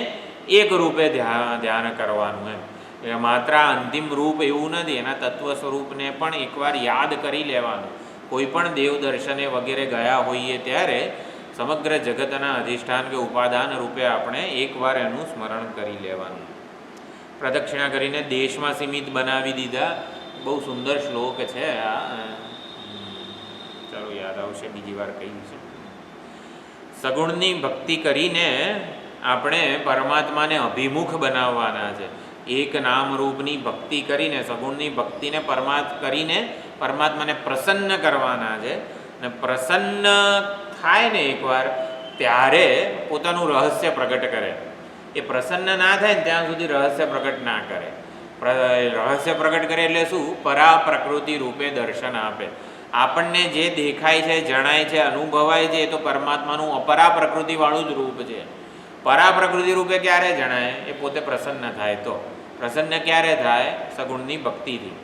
એક રૂપે ધ્યાન કરવાનું એમ. એટલે માત્ર અંતિમ રૂપ એવું નથી, એના તત્વ સ્વરૂપને પણ એકવાર યાદ કરી લેવાનું. કોઈ પણ દેવ દર્શને વગેરે ગયા હોઈએ ત્યારે સમગ્ર જગતના અધિષ્ઠાન કે ઉપાદાન રૂપે આપણે એકવાર એનું સ્મરણ કરી લેવાનું. પ્રદક્ષિણા કરીને દેશમાં સીમિત બનાવી દીધા. બહુ સુંદર શ્લોક છે આ, ચાલો યાદ આવશે બીજી વાર કહ્યું છે. સગુણની ભક્તિ કરીને આપણે પરમાત્માને અભિમુખ બનાવવાના છે. એક નામરૂપની ભક્તિ કરીને, સગુણની ભક્તિને કરીને પરમાત્માને પ્રસન્ન કરવાના છે. અને પ્રસન્ન થાય ને એકવાર, ત્યારે પોતાનું રહસ્ય પ્રગટ કરે. એ પ્રસન્ન ના થાય ને ત્યાં સુધી રહસ્ય પ્રગટ ના કરે. રહસ્ય પ્રગટ કરે એટલે શું? પરા પ્રકૃતિ રૂપે દર્શન આપે. આપણને જે દેખાય છે, જણાય છે, અનુભવાય છે, એ તો પરમાત્માનું અપરા પ્રકૃતિવાળું જ રૂપ છે. પરા પ્રકૃતિ રૂપે ક્યારે જણાય? એ પોતે પ્રસન્ન થાય તો. પ્રસન્ન ક્યારે થાય? સગુણની ભક્તિથી.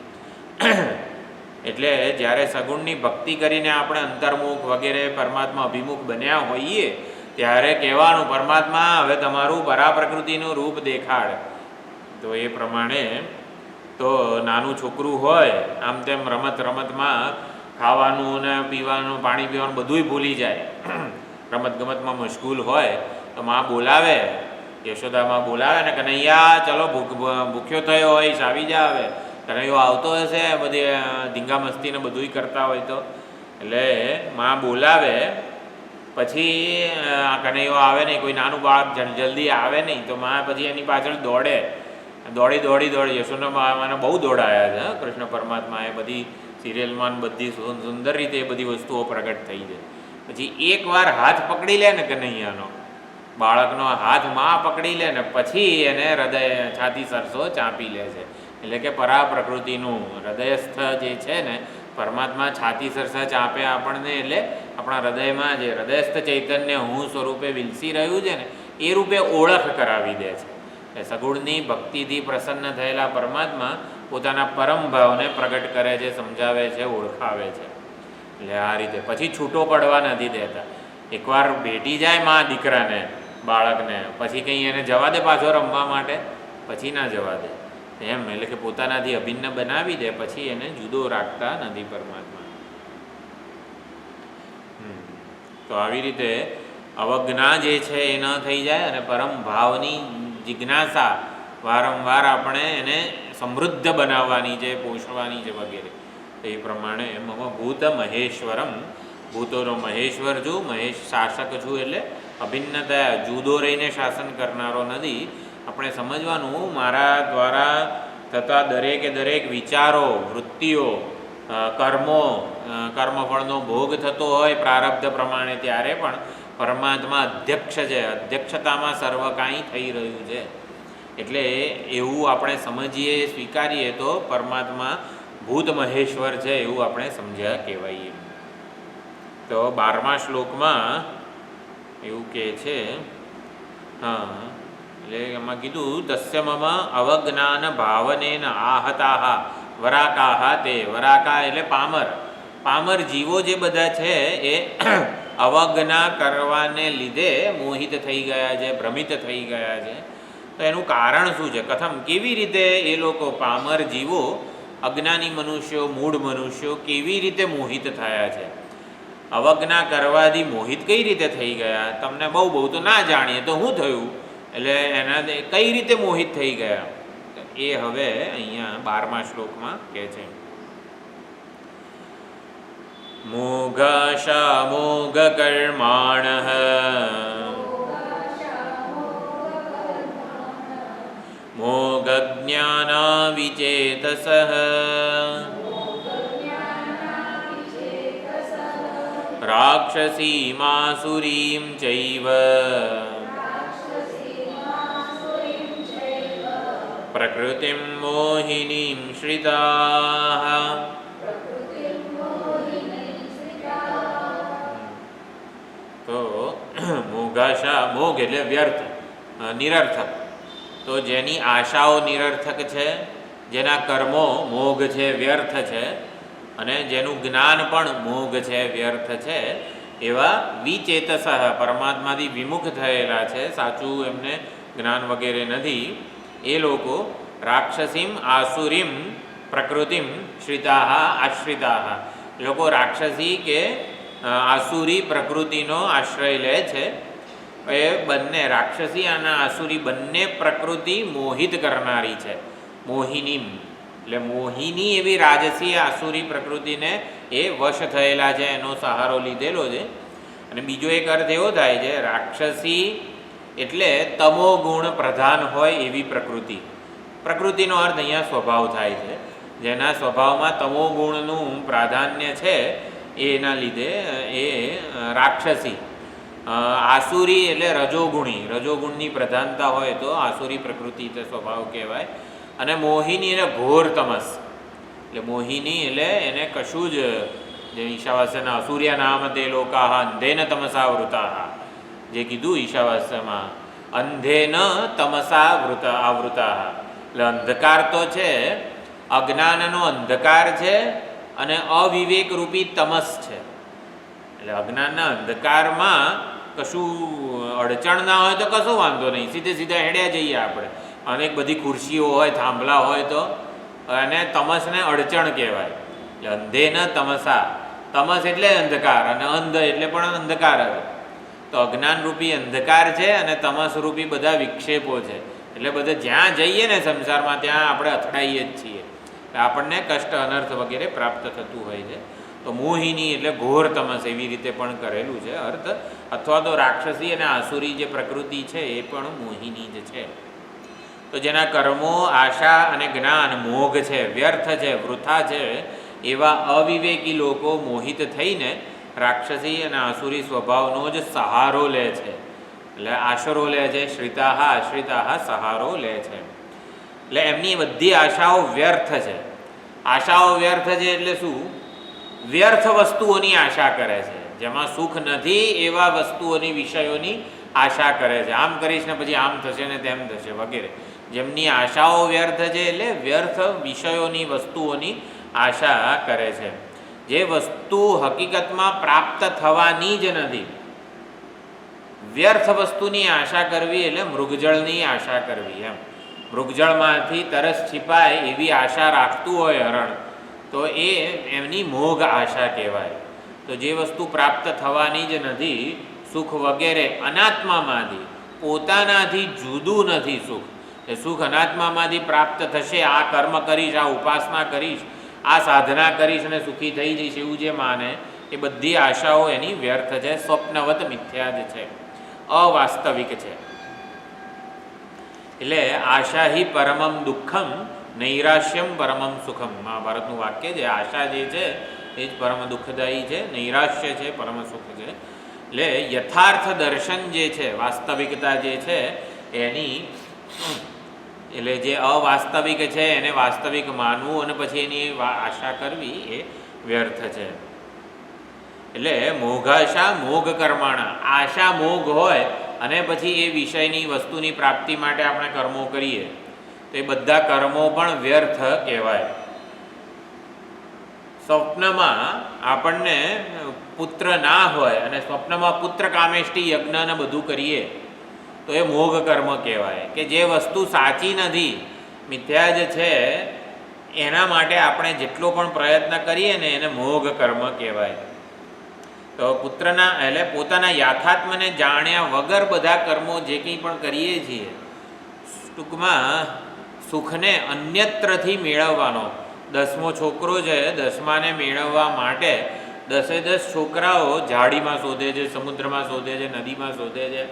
એટલે જ્યારે સગુણની ભક્તિ કરીને આપણે અંતર્મુખ વગેરે પરમાત્મા અભિમુખ બન્યા હોઈએ ત્યારે કહેવાનું, પરમાત્મા હવે તમારું પરાપ્રકૃતિનું રૂપ દેખાડ. તો એ પ્રમાણે તો નાનું છોકરું હોય આમ તેમ રમત રમતમાં ખાવાનું ને પીવાનું, પાણી પીવાનું બધુંય ભૂલી જાય. રમતગમતમાં મશગુલ હોય તો માં બોલાવે, યશોદામાં બોલાવે ને કનૈયા ચલો ભૂખ્યો થયો હોય આવી જા. આવે કનૈયો આવતો હશે બધી ધીંગા મસ્તીને બધુંય કરતા હોય તો, એટલે માં બોલાવે. પછી કનૈયો આવે નહીં, કોઈ નાનું બાળક જલ્દી આવે નહીં તો માં પછી એની પાછળ દોડે, દોડી યશોદા મને બહુ દોડાયા છે કૃષ્ણ પરમાત્માએ. બધી સિરિયલમાં બધી સુંદર રીતે એ બધી વસ્તુઓ પ્રગટ થઈ છે. પછી એકવાર હાથ પકડી લે ને કનૈયાનો, બાળકનો હાથ માં પકડી લે ને પછી એને હૃદય છાતી સરસો ચાંપી લે છે. એટલે કે પરા પ્રકૃતિનું હૃદયસ્થ જે છે ને પરમાત્મા છાતી સરસા ચાંપે આપણને, એટલે આપણા હૃદયમાં જે હૃદયસ્થ ચૈતન્ય હું સ્વરૂપે વિલસી રહ્યું છે ને એ રૂપે ઓળખ કરાવી દે છે. સગુણની ભક્તિથી પ્રસન્ન થયેલા પરમાત્મા પોતાના પરમ ભાવને પ્રગટ કરે છે, સમજાવે છે, ઓળખાવે છે. એટલે આ રીતે પછી છૂટો પડવા નથી દેતા. એકવાર ભેટી જાય માં દીકરાને, બાળકને, પછી કંઈ એને જવા દે પાછો રમવા માટે? પછી ના જવા દે એમ. એટલે કે પોતાનાથી અભિન્ન બનાવી દે, પછી એને જુદો રાખતા નથી પરમાત્મા. તો આવી રીતે અવજ્ઞા જે છે એ ન થઈ જાય અને પરમ ભાવની જિજ્ઞાસા વારંવાર આપણે એને સમૃદ્ધ બનાવવાની છે, પોષવાની છે વગેરે. એ પ્રમાણે મમ ભૂત મહેશ્વરમ, ભૂતોનો મહેશ્વર છું, મહેશ શાસક છું, એટલે અભિન્નતા જુદો રહીને શાસન કરનારો નથી. આપણે સમજવાનું મારા દ્વારા થતા દરેકે દરેક વિચારો, વૃત્તિઓ, કર્મો, કર્મફળનો ભોગ થતો હોય પ્રારબ્ધ પ્રમાણે, ત્યારે પણ પરમાત્મા અધ્યક્ષ છે, અધ્યક્ષતામાં સર્વ કાંઈ થઈ રહ્યું છે. એટલે એવું આપણે સમજીએ, સ્વીકારીએ તો પરમાત્મા ભૂત મહેશ્વર છે એવું આપણે સમજ્યા કહેવાઈએ. તો 12મા શ્લોકમાં એવું કહે છે, એટલે એમાં કીધું તસ્ય મમ અવજ્ઞાન ભાવનેન આહતાહ વરાકાહ તે. વરાકા એટલે પામર જીવો જે બધા છે એ અવજ્ઞા કરવાને લીધે મોહિત થઈ ગયા છે, ભ્રમિત થઈ ગયા છે. તો એનું કારણ શું છે? કથમ, કેવી રીતે એ લોકો પામર જીવો, અજ્ઞાની મનુષ્યો, મૂળ મનુષ્યો કેવી રીતે મોહિત થયા છે? અવજ્ઞા કરવાથી મોહિત કઈ રીતે થઈ ગયા? તમને બહુ તો ના જાણીએ તો શું થયું? એટલે એના કઈ રીતે મોહિત થઈ ગયા એ હવે અહીંયા 12મા શ્લોકમાં કહે છે. મોઘાશા મોઘ કર્માણઃ મોઘ જ્ઞાના વિચેતસઃ રાક્ષસીમાસુરીમ ચૈવ પ્રકૃતિમ મોહિનીમ શ્રિતાઃ. તો મોઘાશા, મોઘ એટલે વ્યર્થ, નિરર્થક. તો જેની આશાઓ નિરર્થક છે, જેના કર્મો મોઘ છે, વ્યર્થ છે, અને જેનું જ્ઞાન પણ મોઘ છે, વ્યર્થ છે, એવા વિચેતસઃ પરમાત્માથી વિમુખ થયેલા છે, સાચું એમને જ્ઞાન વગેરે નથી, એ લોકો રાક્ષસીમ આસુરીમ પ્રકૃતિમ શ્રિતાઃ આશ્રિતાઃ. લોકો રાક્ષસી કે આસુરી પ્રકૃતિનો આશ્રય લે છે. એ બંને રાક્ષસી અને આસુરી બંને પ્રકૃતિ મોહિત કરનારી છે. મોહિનીમ એટલે મોહિની એવી રાજસી આસુરી પ્રકૃતિને એ વશ થયેલા છે, એનો સહારો લીધેલો છે. અને બીજો એક અર્થ એવો થાય છે, રાક્ષસી એટલે તમો ગુણ પ્રધાન હોય એવી પ્રકૃતિ. પ્રકૃતિનો અર્થ અહીંયા સ્વભાવ થાય છે. જેના સ્વભાવમાં તમો ગુણનું પ્રાધાન્ય છે એના લીધે એ રાક્ષસી. આસુરી એટલે રજોગુણી, રજોગુણની પ્રધાનતા હોય તો આસુરી પ્રકૃતિ તે સ્વભાવ કહેવાય. અને મોહિની એટલે ઘોર તમસ. એટલે મોહિની એટલે એને કશું જ, જે ઈશાવાસ્યના અસૂર્યા નામ તે લોકાહ અંધેન તમસા વૃતાહ, જે કીધું ઈશાવાસ્યમાં, અંધેન તમસા આવૃતાહ. એટલે અંધકાર તો છે, અજ્ઞાનનો અંધકાર છે, અને અવિવેક રૂપી તમસ છે. એટલે અજ્ઞાનના અંધકારમાં કશું અડચણ ના હોય તો કશો વાંધો નહીં, સીધે સીધા હેડ્યા જઈએ આપણે. અનેક બધી ખુરશીઓ હોય, થાંભલા હોય તો અને તમસને અડચણ કહેવાય. એટલે અંધે ન તમસા, તમસ એટલે અંધકાર અને અંધ એટલે પણ અંધકાર જ. તો અજ્ઞાન રૂપી અંધકાર છે અને તમસ રૂપી બધા વિક્ષેપો છે. એટલે બધા જ્યાં જઈએ ને સંસારમાં ત્યાં આપણે અથડાઈએ જ છીએ, આપણને કષ્ટ અનર્થ વગેરે પ્રાપ્ત થતું હોય છે. તો મોહિની એટલે ઘોર તમસ એવી રીતે પણ કરેલું છે અર્થ, અથવા તો રાક્ષસી અને આસુરી જે પ્રકૃતિ છે એ પણ મોહિની જ છે. તો જેના કર્મો આશા અને જ્ઞાન મોઘ છે, વ્યર્થ છે, વૃથા છે, એવા અવિવેકી લોકો મોહિત થઈને રાક્ષસી અને આસુરી સ્વભાવનો જ સહારો લે છે. એટલે આશરો લે છે, શ્રિતાહ આશ્રિતાહ સહારો લે છે. એટલે એમની બધી આશાઓ વ્યર્થ છે. આશાઓ વ્યર્થ છે એટલે શું? વ્યર્થ વસ્તુઓની આશા કરે છે, જેમાં સુખ નથી એવા વસ્તુઓની વિષયોની આશા કરે છે. આમ કરીશ ને પછી આમ થશે ને તેમ થશે વગેરે. જેમની આશાઓ વ્યર્થ છે એટલે વ્યર્થ વિષયોની વસ્તુઓની આશા કરે છે, જે વસ્તુ હકીકતમાં પ્રાપ્ત થવાની જ નથી. વ્યર્થ વસ્તુની આશા કરવી એટલે મૃગજળની આશા કરવી. એમ મૃગજળમાંથી તરસ છીપાય એવી આશા રાખતું હોય હરણ, તો એ એમની મોઘ આશા કહેવાય. તો જે વસ્તુ પ્રાપ્ત થવાની જ નથી, સુખ વગેરે અનાત્મામાંથી, પોતાનાથી જુદું નથી સુખ. એ સુખ અનાત્મામાંથી પ્રાપ્ત થશે, આ કર્મ કરીશ, આ ઉપાસના કરીશ, આ સાધના કરીશ અને સુખી થઈ જઈશ એવું જે માને, એ બધી આશાઓ એની વ્યર્થ છે, સ્વપ્નવત મિથ્યા જ છે, અવાસ્તવિક છે. એટલે આશા હિ પરમમ દુઃખમ નૈરાશ્યમ પરમમ સુખમ. મહાભારતનું વાક્ય છે. આશા જે છે એ જ પરમ દુઃખદાયી છે, નૈરાશ્ય છે, પરમ સુખ છે. એટલે યથાર્થ દર્શન જે છે, વાસ્તવિકતા જે છે એની, એટલે જે અવાસ્તવિક છે એને વાસ્તવિક માનવું અને પછી એની આશા કરવી એ વ્યર્થ છે. એટલે મોઘાશા મોઘ કર્માણા. આશા મોઘ હોય અને પછી એ વિષયની વસ્તુની પ્રાપ્તિ માટે આપણે કર્મો કરીએ તો એ બધા કર્મો પણ વ્યર્થ કહેવાય. સ્વપ્નમાં આપણને પુત્ર ના હોય અને સ્વપ્નમાં પુત્ર કામેષ્ટી યજ્ઞને બધું કરીએ તો એ મોઘ કર્મ કહેવાય, કે જે વસ્તુ સાચી નથી, મિથ્યા જ છે, એના માટે આપણે જેટલો પણ પ્રયત્ન કરીએ ને એને મોઘ કર્મ કહેવાય. તો પુત્રના એટલે પોતાના યાથાત્મને જાણ્યા વગર બધા કર્મો જે કંઈ પણ કરીએ છીએ, ટૂંકમાં સુખને અન્યત્રથી મેળવવાનો. 10મો છોકરો છે, 10માને મેળવવા માટે 10 છોકરાઓ ઝાડીમાં શોધે છે, સમુદ્રમાં શોધે છે, નદીમાં શોધે છે,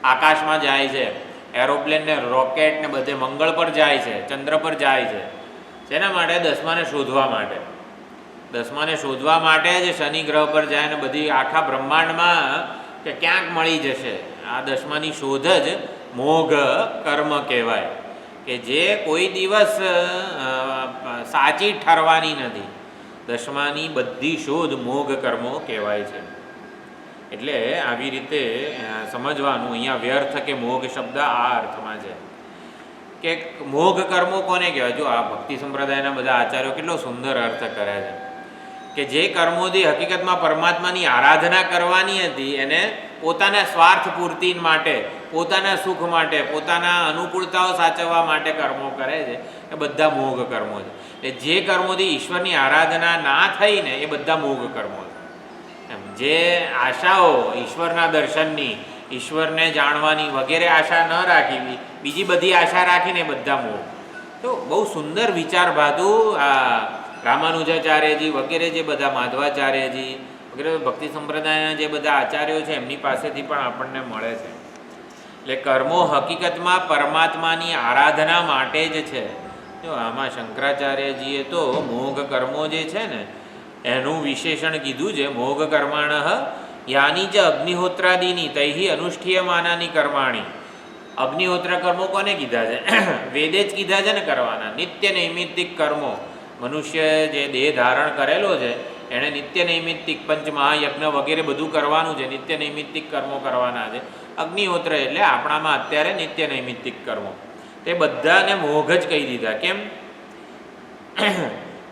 આકાશમાં જાય છે, એરોપ્લેન ને રોકેટ ને બધે મંગળ પર જાય છે, ચંદ્ર પર જાય છે. શેના માટે? 10માને શોધવા માટે. 10માને શોધવા માટે જ શનિ ગ્રહ પર જાય ને બધી આખા બ્રહ્માંડમાં કે ક્યાંક મળી જશે. આ 10માની શોધ જ મોઘ કર્મ કહેવાય, કે જે કોઈ દિવસ સાચી ઠરવાની નથી. 10માની બધી શોધ મોઘ કર્મો કહેવાય છે. એટલે આવી રીતે સમજવાનું. અહીંયા વ્યર્થ કે મોઘ શબ્દ આ અર્થમાં છે કે મોઘ કર્મો કોને કહેવાય. જો આ ભક્તિ સંપ્રદાયના બધા આચાર્યો કેટલો સુંદર અર્થ કરે છે કે જે કર્મોથી હકીકતમાં પરમાત્માની આરાધના કરવાની હતી એને પોતાના સ્વાર્થ પૂર્તિ માટે, પોતાના સુખ માટે, પોતાના અનુકૂળતાઓ સાચવવા માટે કર્મો કરે છે, એ બધા મોઘ કર્મો છે. એટલે જે કર્મોથી ઈશ્વરની આરાધના ના થઈ ને એ બધા મોઘ કર્મો છે. જે આશાઓ ઈશ્વરના દર્શનની, ઈશ્વરને જાણવાની વગેરે આશા ન રાખી, બીજી બધી આશા રાખીને બધા મોહ. તો બહુ સુંદર વિચાર ભાતું આ રામાનુજાચાર્યજી વગેરે જે બધા, માધવાચાર્યજી વગેરે ભક્તિ સંપ્રદાયના જે બધા આચાર્યો છે એમની પાસેથી પણ આપણને મળે છે. એટલે કર્મો હકીકતમાં પરમાત્માની આરાધના માટે જ છે. જો આમાં શંકરાચાર્યજીએ તો મોઘ કર્મો જે છે ને એનું વિશેષણ કીધું છે. મોઘ કર્માણ યાની ચ અગ્નિહોત્રાદિની તૈહિ અનુષ્ઠીયમાનાની કર્માણી. અગ્નિહોત્ર કર્મો કોને કીધા છે? વેદે જ કીધા છે ને કરવાના. નિત્ય નૈમિત્તિક કર્મો. મનુષ્ય જે દેહ ધારણ કરેલો છે એણે નિત્ય નૈમિત્તિક પંચમહાયજ્ઞ વગેરે બધું કરવાનું છે, નિત્ય નૈમિત્તિક કર્મો કરવાના છે. અગ્નિહોત્ર એટલે આપણામાં અત્યારે નિત્ય નૈમિત્તિક કર્મો, તે બધાને મોઘ જ કહી દીધા. કેમ?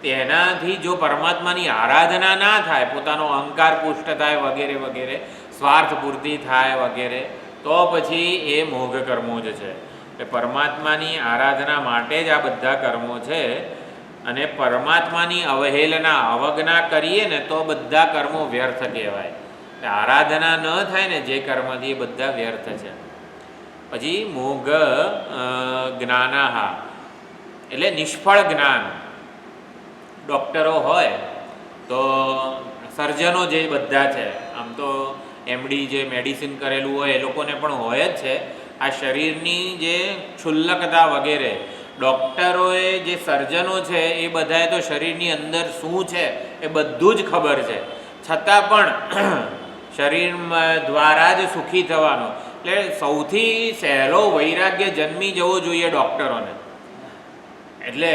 તેનાથી જો પરમાત્માની આરાધના ના થાય, પોતાનો અહંકાર પુષ્ટ થાય વગેરે વગેરે, સ્વાર્થ પૂર્તિ થાય વગેરે, તો પછી એ મોઘ કર્મો જ છે. એટલે પરમાત્માની આરાધના માટે જ આ બધા કર્મો છે. અને પરમાત્માની અવહેલના અવજ્ઞા કરીએ ને તો બધા કર્મો વ્યર્થ કહેવાય. આરાધના ન થાય ને જે કર્મથી એ બધા વ્યર્થ છે. પછી મોઘ જ્ઞાનાહા એટલે નિષ્ફળ જ્ઞાન. ડૉક્ટરો હોય તો સર્જનો જે બધા છે, આમ તો એમડી જે મેડિસિન કરેલું હોય એ લોકોને પણ હોય જ છે. આ શરીરની જે ક્ષુલ્લકતા વગેરે ડૉક્ટરોએ જે સર્જનો છે એ બધાએ તો શરીરની અંદર શું છે એ બધું જ ખબર છે, છતાં પણ શરીરમાં દ્વારા જ સુખી થવાનું. એટલે સૌથી સહેલો વૈરાગ્ય જન્મી જવો જોઈએ ડૉક્ટરોને. એટલે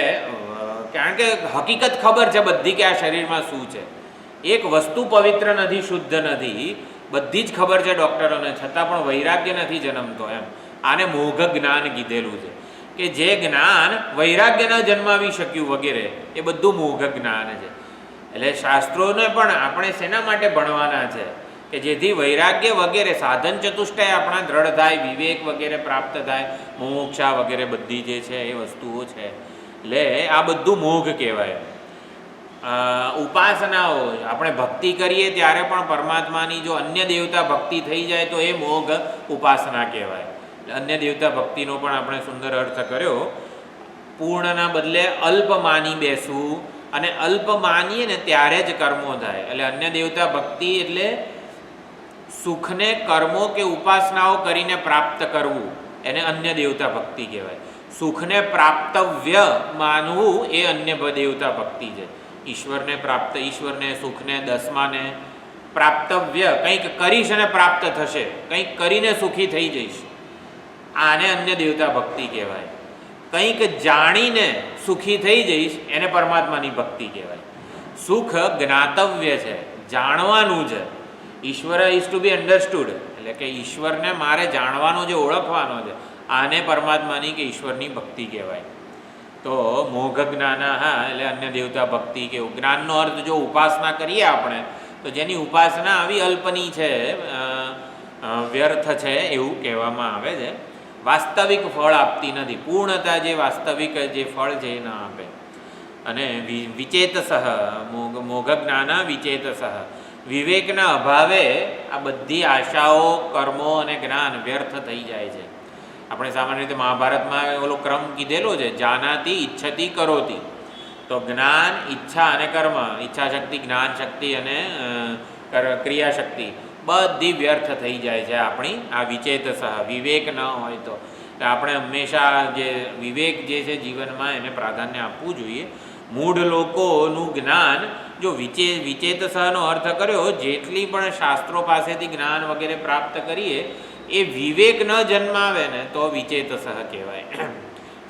કારણ કે હકીકત ખબર છે બધી કે આ શરીરમાં શું છે. એક વસ્તુ પવિત્ર નથી, શુદ્ધ નથી, બધી જ ખબર છે ડૉક્ટરોને, છતાં પણ વૈરાગ્ય નથી જન્મતો. એમ આને મોઘ જ્ઞાન કીધેલું છે કે જે જ્ઞાન વૈરાગ્ય ન જન્માવી શક્યું વગેરે, એ બધું મોઘ જ્ઞાન છે. એટલે શાસ્ત્રોને પણ આપણે શેના માટે ભણવાના છે કે જેથી વૈરાગ્ય વગેરે સાધન ચતુષ્ટય આપણા દ્રઢ થાય, વિવેક વગેરે પ્રાપ્ત થાય, મોક્ષા વગેરે બધી જે છે એ વસ્તુઓ છે. એટલે આ બધું મોઘ કહેવાય. ઉપાસનાઓ આપણે ભક્તિ કરીએ ત્યારે પણ પરમાત્માની જો અન્ય દેવતા ભક્તિ થઈ જાય તો એ મોઘ ઉપાસના કહેવાય. અન્ય દેવતા ભક્તિનો પણ આપણે સુંદર અર્થ કર્યો. પૂર્ણના બદલે અલ્પ માની બેસવું, અને અલ્પ માનીએ ને ત્યારે જ કર્મો થાય. એટલે અન્ય દેવતા ભક્તિ એટલે સુખને કર્મો કે ઉપાસનાઓ કરીને પ્રાપ્ત કરવું, એને અન્ય દેવતા ભક્તિ કહેવાય. સુખને પ્રાપ્તવ્ય માનવું એ અન્ય દેવતા ભક્તિ છે. ઈશ્વરને પ્રાપ્ત, ઈશ્વરને સુખને દસમાને પ્રાપ્તવ્ય, કંઈક કરીશ અને પ્રાપ્ત થશે, કંઈક કરીને સુખી થઈ જઈશ, આને અન્ય દેવતા ભક્તિ કહેવાય. કંઈક જાણીને સુખી થઈ જઈશ એને પરમાત્માની ભક્તિ કહેવાય. સુખ જ્ઞાતવ્ય છે, જાણવાનું છે. ઈશ્વર ઇઝ ટુ બી અન્ડરસ્ટુડ, એટલે કે ઈશ્વરને મારે જાણવાનો છે, ઓળખવાનો છે, આને પરમાત્માની કે ઈશ્વરની ભક્તિ કહેવાય. તો મોઘ જ્ઞાન હા એટલે અન્ય દેવતા ભક્તિ કે જ્ઞાનનો અર્થ જો ઉપાસના કરીએ આપણે તો જેની ઉપાસના આવી અલ્પની છે, વ્યર્થ છે એવું કહેવામાં આવે છે. વાસ્તવિક ફળ આપતી નથી, પૂર્ણતા જે વાસ્તવિક જે ફળ છે એ ના આપે. અને વિચેતસઃ મોઘ જ્ઞાન વિચેતસઃ, વિવેકના અભાવે આ બધી આશાઓ, કર્મો અને જ્ઞાન વ્યર્થ થઈ જાય છે. આપણે સામાન્ય રીતે મહાભારતમાં ઓલો ક્રમ કીધેલો છે, જાનાતી ઈચ્છતી કરોતી. તો જ્ઞાન, ઈચ્છા અને કર્મ, ઈચ્છા શક્તિ, જ્ઞાન શક્તિ અને ક્રિયા શક્તિ બધી વ્યર્થ થઈ જાય છે આપણી આ વિચેતસઃ, વિવેક ન હોય તો. આપણે હંમેશા જે વિવેક જે છે જીવનમાં એને પ્રાધાન્ય આપવું જોઈએ. મૂઢ લોકોનું જ્ઞાન જો વિચેતસનો અર્થ કર્યો, જેટલી પણ શાસ્ત્રો પાસેથી જ્ઞાન વગેરે પ્રાપ્ત કરીએ એ વિવેક ન જન્માવે ને તો વિચેતસઃ કહેવાય.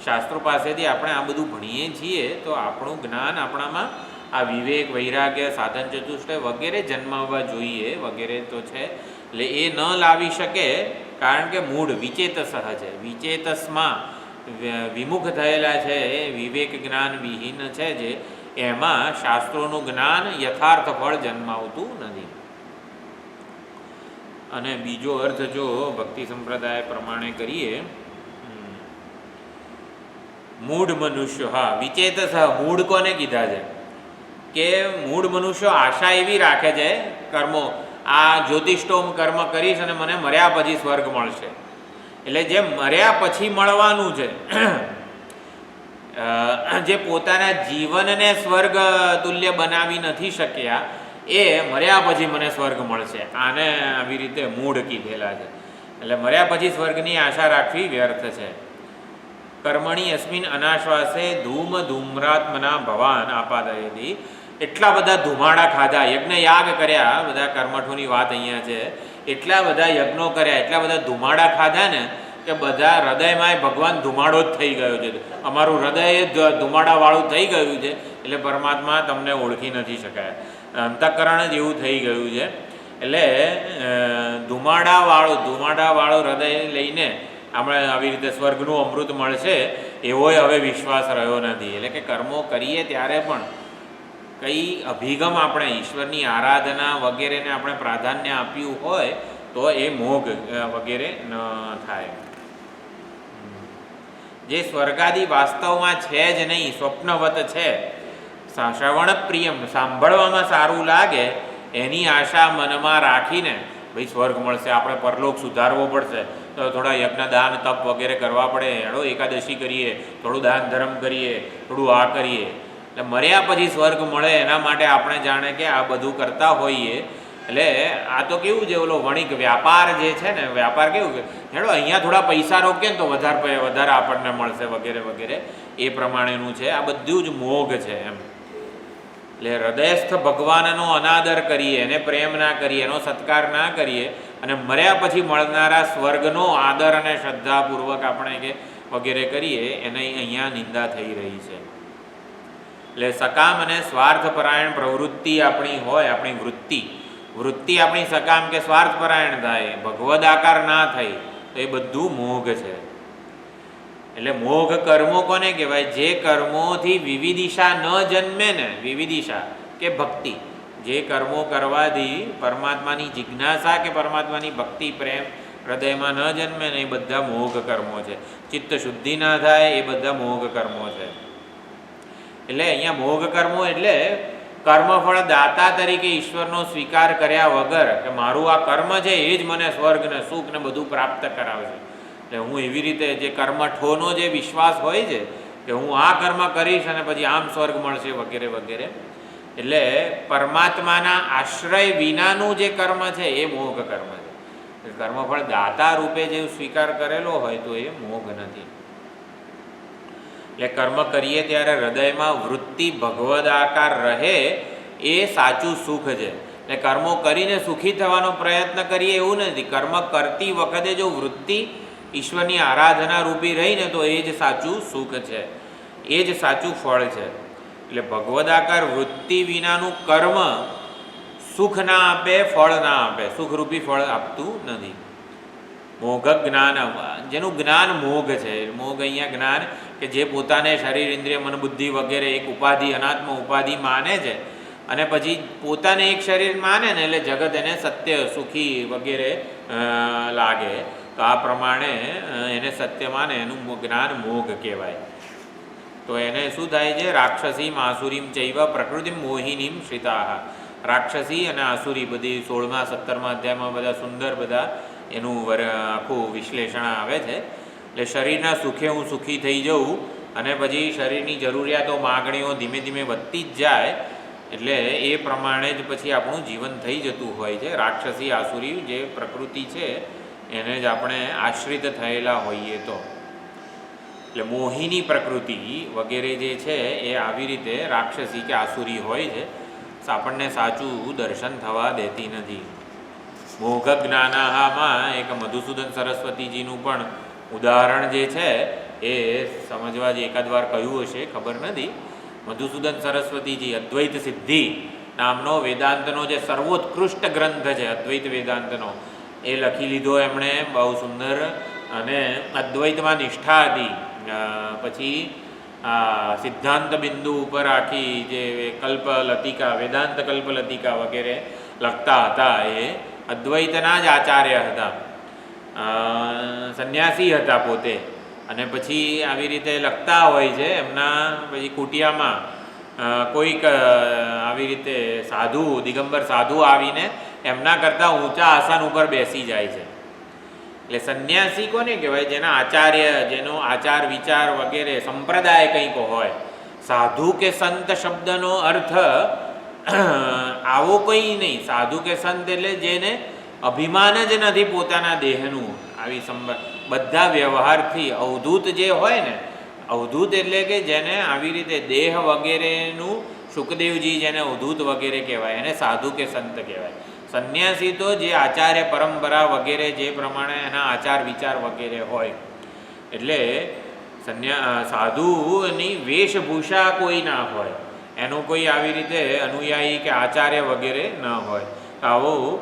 શાસ્ત્રો પાસેથી આપણે આ બધું ભણીએ છીએ તો આપણું જ્ઞાન આપણામાં આ વિવેક, વૈરાગ્ય, સાધન ચતુષ્ટય વગેરે જન્માવવા જોઈએ વગેરે તો છે. એટલે એ ન લાવી શકે કારણ કે મૂળ વિચેતસઃ છે. વિચેતસમાં વિમુખ થયેલા છે, એ વિવેક જ્ઞાન વિહીન છે જે, એમાં શાસ્ત્રોનું જ્ઞાન યથાર્થ ફળ જન્માવતું નથી. અને બીજો અર્થ જો ભક્તિ સંપ્રદાય પ્રમાણે કરીએ, મૂઢ મનુષ્ય, હા વિચેતસઃ મૂઢ કોને કીધા છે કે મૂળ મનુષ્યો આશા એવી રાખે છે કર્મો, આ જ્યોતિષ્ટોમ કર્મ કરીશ અને મને મર્યા પછી સ્વર્ગ મળશે. એટલે જે મર્યા પછી મળવાનું છે, જે પોતાના જીવનને સ્વર્ગ તુલ્ય બનાવી નથી શક્યા, એ મર્યા પછી મને સ્વર્ગ મળશે, આને આવી રીતે મૂઢ કીધેલા છે. એટલે મર્યા પછી સ્વર્ગની આશા રાખવી વ્યર્થ છે. કર્મણી અસ્મિન અનાશ્વાસે ધૂમ ધૂમ્રાત્મના ભવાન આપાદયતી. એટલા બધા ધુમાડા ખાધા, યજ્ઞ યાગ કર્યા, બધા કર્મઠોની વાત અહીંયા છે. એટલા બધા યજ્ઞો કર્યા, એટલા બધા ધુમાડા ખાધા ને કે બધા હૃદયમાં ભગવાન ધુમાડો જ થઈ ગયો છે. અમારું હૃદય ધુમાડાવાળું થઈ ગયું છે, એટલે પરમાત્મા તમને ઓળખી નથી શકાય. અંતઃકરણ જ એવું થઈ ગયું છે. એટલે ધુમાડાવાળું હૃદય લઈને આપણે આવી રીતે સ્વર્ગનું અમૃત મળશે એવોય હવે વિશ્વાસ રહ્યો નથી. એટલે કે કર્મો કરીએ ત્યારે પણ કઈ અભિગમ આપણે ઈશ્વરની આરાધના વગેરેને આપણે પ્રાધાન્ય આપ્યું હોય તો એ મોગ વગેરે ન થાય. જે સ્વર્ગાદી વાસ્તવમાં છે જ નહીં, સ્વપ્નવત છે, શ્રવણ પ્રિયમ, સાંભળવામાં સારું લાગે, એની આશા મનમાં રાખીને ભાઈ સ્વર્ગ મળશે, આપણે પરલોક સુધારવો પડશે, તો થોડા યજ્ઞ દાન તપ વગેરે કરવા પડે, હેડો એકાદશી કરીએ, થોડું દાન ધર્મ કરીએ, થોડું આ કરીએ, એટલે મર્યા પછી સ્વર્ગ મળે એના માટે આપણે જાણે કે આ બધું કરતા હોઈએ. એટલે આ તો કેવું છે, ઓલો વણિક વ્યાપાર જે છે ને, વ્યાપાર કેવું કે હેડો અહીંયા થોડા પૈસા રોકીએ ને તો વધારે આપણને મળશે વગેરે વગેરે, એ પ્રમાણેનું છે. આ બધું જ મોગ છે એમ. એટલે હૃદયસ્થ ભગવાનનો અનાદર કરીએ, એને પ્રેમ ના કરીએ, એનો સત્કાર ના કરીએ, અને મર્યા પછી મળનારા સ્વર્ગનો આદર અને શ્રદ્ધાપૂર્વક આપણે કે વગેરે કરીએ, એને અહીંયા નિંદા થઈ રહી છે. એટલે સકામ અને સ્વાર્થપરાયણ પ્રવૃત્તિ આપણી હોય, આપણી વૃત્તિ આપણી સકામ કે સ્વાર્થપરાયણ થાય, ભગવદ આકાર ના થઈ, તો એ બધું મોગ છે. એટલે મોઘ કર્મો કોને કહેવાય? જે કર્મોથી વિવિદિશા ન જન્મે ને, વિવિદિશા કે ભક્તિ, જે કર્મો કરવાથી પરમાત્માની જિજ્ઞાસા કે પરમાત્માની ભક્તિ પ્રેમ હૃદયમાં ન જન્મે ને, એ બધા મોઘ કર્મો છે. ચિત્ત શુદ્ધિ ના થાય, એ બધા મોઘ કર્મો છે. એટલે અહીંયા મોઘ કર્મો એટલે કર્મફળ દાતા તરીકે ઈશ્વરનો સ્વીકાર કર્યા વગર કે મારું આ કર્મ છે એ જ મને સ્વર્ગ ને સુખ ને બધું પ્રાપ્ત કરાવશે. એટલે હું એવી રીતે જે કર્મઠોનો જે વિશ્વાસ હોય છે કે હું આ કર્મ કરીશ અને પછી આમ સ્વર્ગ મળશે વગેરે વગેરે, એટલે પરમાત્માના આશ્રય વિનાનું જે કર્મ છે એ મોઘ કર્મ છે. કર્મફળ દાતા રૂપે જે સ્વીકાર કરેલો હોય તો એ મોઘ નથી. એટલે કર્મ કરીએ ત્યારે હૃદયમાં વૃત્તિ ભગવદ આકાર રહે, એ સાચું સુખ છે. એટલે કર્મો કરીને સુખી થવાનો પ્રયત્ન કરીએ એવું નથી. કર્મ કરતી વખતે જો વૃત્તિ ઈશ્વરની આરાધના રૂપી રહીને તો એ જ સાચું સુખ છે, એ જ સાચું ફળ છે. એટલે ભગવદાકાર વૃત્તિ વિનાનું કર્મ સુખ ના આપે, ફળ ના આપે, સુખરૂપી ફળ આપતું નથી. મોઘ જ્ઞાન, જેનું જ્ઞાન મોઘ છે. મોઘ અહીંયા જ્ઞાન કે જે પોતાને શરીર ઇન્દ્રિય મન બુદ્ધિ વગેરે એક ઉપાધિ, અનાત્મ ઉપાધિ માને છે, અને પછી પોતાને એક શરીર માને ને એટલે જગત એને સત્ય સુખી વગેરે લાગે, તો આ પ્રમાણે એને સત્ય માને, એનું જ્ઞાન મોઘ કહેવાય. તો એને શું થાય છે? રાક્ષસીમ આસુરીમ ચૈવ પ્રકૃતિમ મોહિનીમ શ્રિતાહ. રાક્ષસી અને આસુરી બધી 16મા 17મા અધ્યાયમાં બધા સુંદર બધા એનું આખું વિશ્લેષણ આવે છે. એટલે શરીરના સુખે હું સુખી થઈ જાઉં અને પછી શરીરની જરૂરિયાતો માગણીઓ ધીમે ધીમે વધતી જ જાય, એટલે એ પ્રમાણે જ પછી આપણું જીવન થઈ જતું હોય છે. રાક્ષસી આસુરી જે પ્રકૃતિ છે એને જ આપણે આશ્રિત થયેલા હોઈએ તો. એટલે મોહિની પ્રકૃતિ વગેરે જે છે એ આવી રીતે રાક્ષસી કે આસુરી હોય છે, આપણને સાચું દર્શન થવા દેતી નથી. મોઘ જ્ઞાનાહામાં એક મધુસૂદન સરસ્વતીજીનું પણ ઉદાહરણ જે છે એ સમજવા જે એકાદ વાર કહ્યું હશે, ખબર નથી. મધુસૂદન સરસ્વતીજી અદ્વૈત સિદ્ધિ નામનો વેદાંતનો જે સર્વોત્કૃષ્ટ ગ્રંથ છે અદ્વૈત વેદાંતનો, એ લખી લીધો એમણે, બહુ સુંદર. અને અદ્વૈતમાં નિષ્ઠા હતી. પછી સિદ્ધાંત બિંદુ ઉપર આખી જે કલ્પલતિકા, વેદાંત કલ્પલતિકા વગેરે લખતા હતા. એ અદ્વૈતના જ આચાર્ય હતા, સંન્યાસી હતા પોતે. અને પછી આવી રીતે લખતા હોય છે. એમના પછી કુટિયામાં કોઈક આવી રીતે સાધુ, દિગંબર સાધુ આવીને એમના કરતાં ઊંચા આસન ઉપર બેસી જાય છે. એટલે સંન્યાસી કોને કહેવાય? જેના આચાર્ય, જેનો આચાર વિચાર વગેરે સંપ્રદાય કંઈક હોય. સાધુ કે સંત શબ્દનો અર્થ આવો કંઈ નહીં. સાધુ કે સંત એટલે જેને અભિમાન જ નથી પોતાના દેહનું. આવી બધા વ્યવહારથી અવધૂત જે હોય ને, અવધૂત એટલે કે જેને આવી રીતે દેહ વગેરેનું, શુકદેવજી જેને અવધૂત વગેરે કહેવાય, એને સાધુ કે સંત કહેવાય. સંન્યાસી તો જે આચાર્ય પરંપરા વગેરે જે પ્રમાણે એના આચાર વિચાર વગેરે હોય. એટલે સાધુની વેશભૂષા કોઈ ના હોય, એનું કોઈ આવી રીતે અનુયાયી કે આચાર્ય વગેરે ન હોય. આવું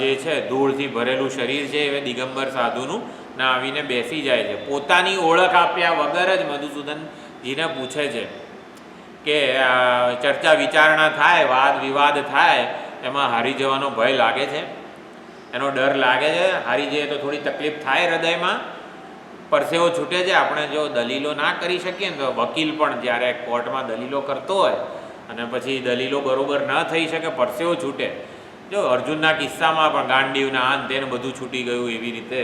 જે છે ધૂળથી ભરેલું શરીર છે એ દિગંબર સાધુનું ના આવીને બેસી જાય છે. પોતાની ઓળખ આપ્યા વગર જ મધુસૂદનજીને પૂછે છે કે ચર્ચા વિચારણા થાય, વાદ વિવાદ થાય, એમાં હારી જવાનો ભય લાગે છે, એનો ડર લાગે છે. હારી જઈએ તો થોડી તકલીફ થાય, હૃદયમાં પરસેવો છૂટે છે. આપણે જો દલીલો ના કરી શકીએ ને તો વકીલ પણ જ્યારે કોર્ટમાં દલીલો કરતો હોય અને પછી દલીલો બરોબર ન થઈ શકે, પરસેવો છૂટે. જો અર્જુનના કિસ્સામાં પણ ગાંડીવના આન તેને બધું છૂટી ગયું. એવી રીતે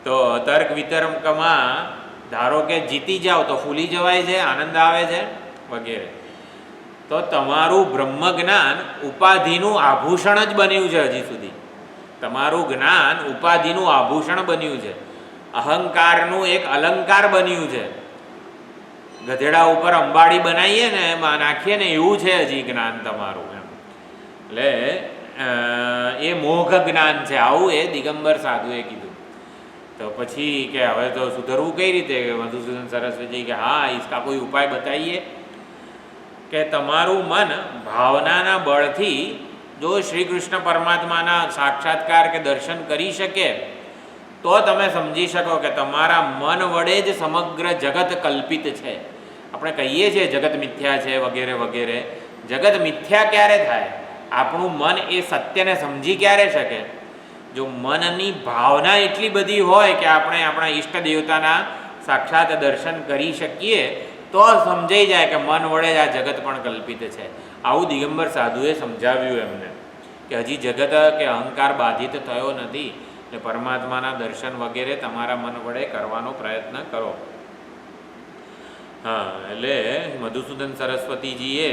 તો તર્ક વિતર્કમાં ધારો કે જીતી જાઓ તો ફૂલી જવાય છે, આનંદ આવે છે વગેરે. તો તમારું બ્રહ્મ જ્ઞાન ઉપાધિનું આભૂષણ જ બન્યું છે. હજી સુધી તમારું જ્ઞાન ઉપાધિનું આભૂષણ બન્યું છે, અહંકારનું એક અલંકાર બન્યું છે. ગધેડા ઉપર અંબાડી બનાવીએ ને એમાં નાખીએ ને એવું છે હજી જ્ઞાન તમારું એમ. એટલે એ મોઘ જ્ઞાન છે. આવું એ દિગંબર સાધુએ કીધું. તો પછી કે હવે તો સુધરવું કઈ રીતે? મધુસૂદન સરસ્વતી કે હા, इसका કોઈ ઉપાય બતાવીએ. કે તમારું મન ભાવનાના બળથી જો શ્રી કૃષ્ણ પરમાત્માના સાક્ષાત્કાર કે દર્શન કરી શકે તો તમે સમજી શકો કે તમારા મન વડે જ સમગ્ર જગત કલ્પિત છે. આપણે કહીએ છીએ જગત મિથ્યા છે વગેરે વગેરે. જગત મિથ્યા ક્યારે થાય? આપણું મન એ સત્યને સમજી ક્યારે શકે? જો મનની ભાવના એટલી બધી હોય કે આપણે આપણા ઈષ્ટ દેવતાના સાક્ષાત દર્શન કરી શકીએ તો સમજાઈ જાય કે મન વડે જ આ જગત પણ કલ્પિત છે. આવું દિગંબર સાધુએ સમજાવ્યું એમને કે હજી જગત કે અહંકાર બાધિત થયો નથી, એટલે પરમાત્માના દર્શન વગેરે તમારા મન વડે કરવાનો પ્રયત્ન કરો. હા, એટલે મધુસૂદન સરસ્વતીજીએ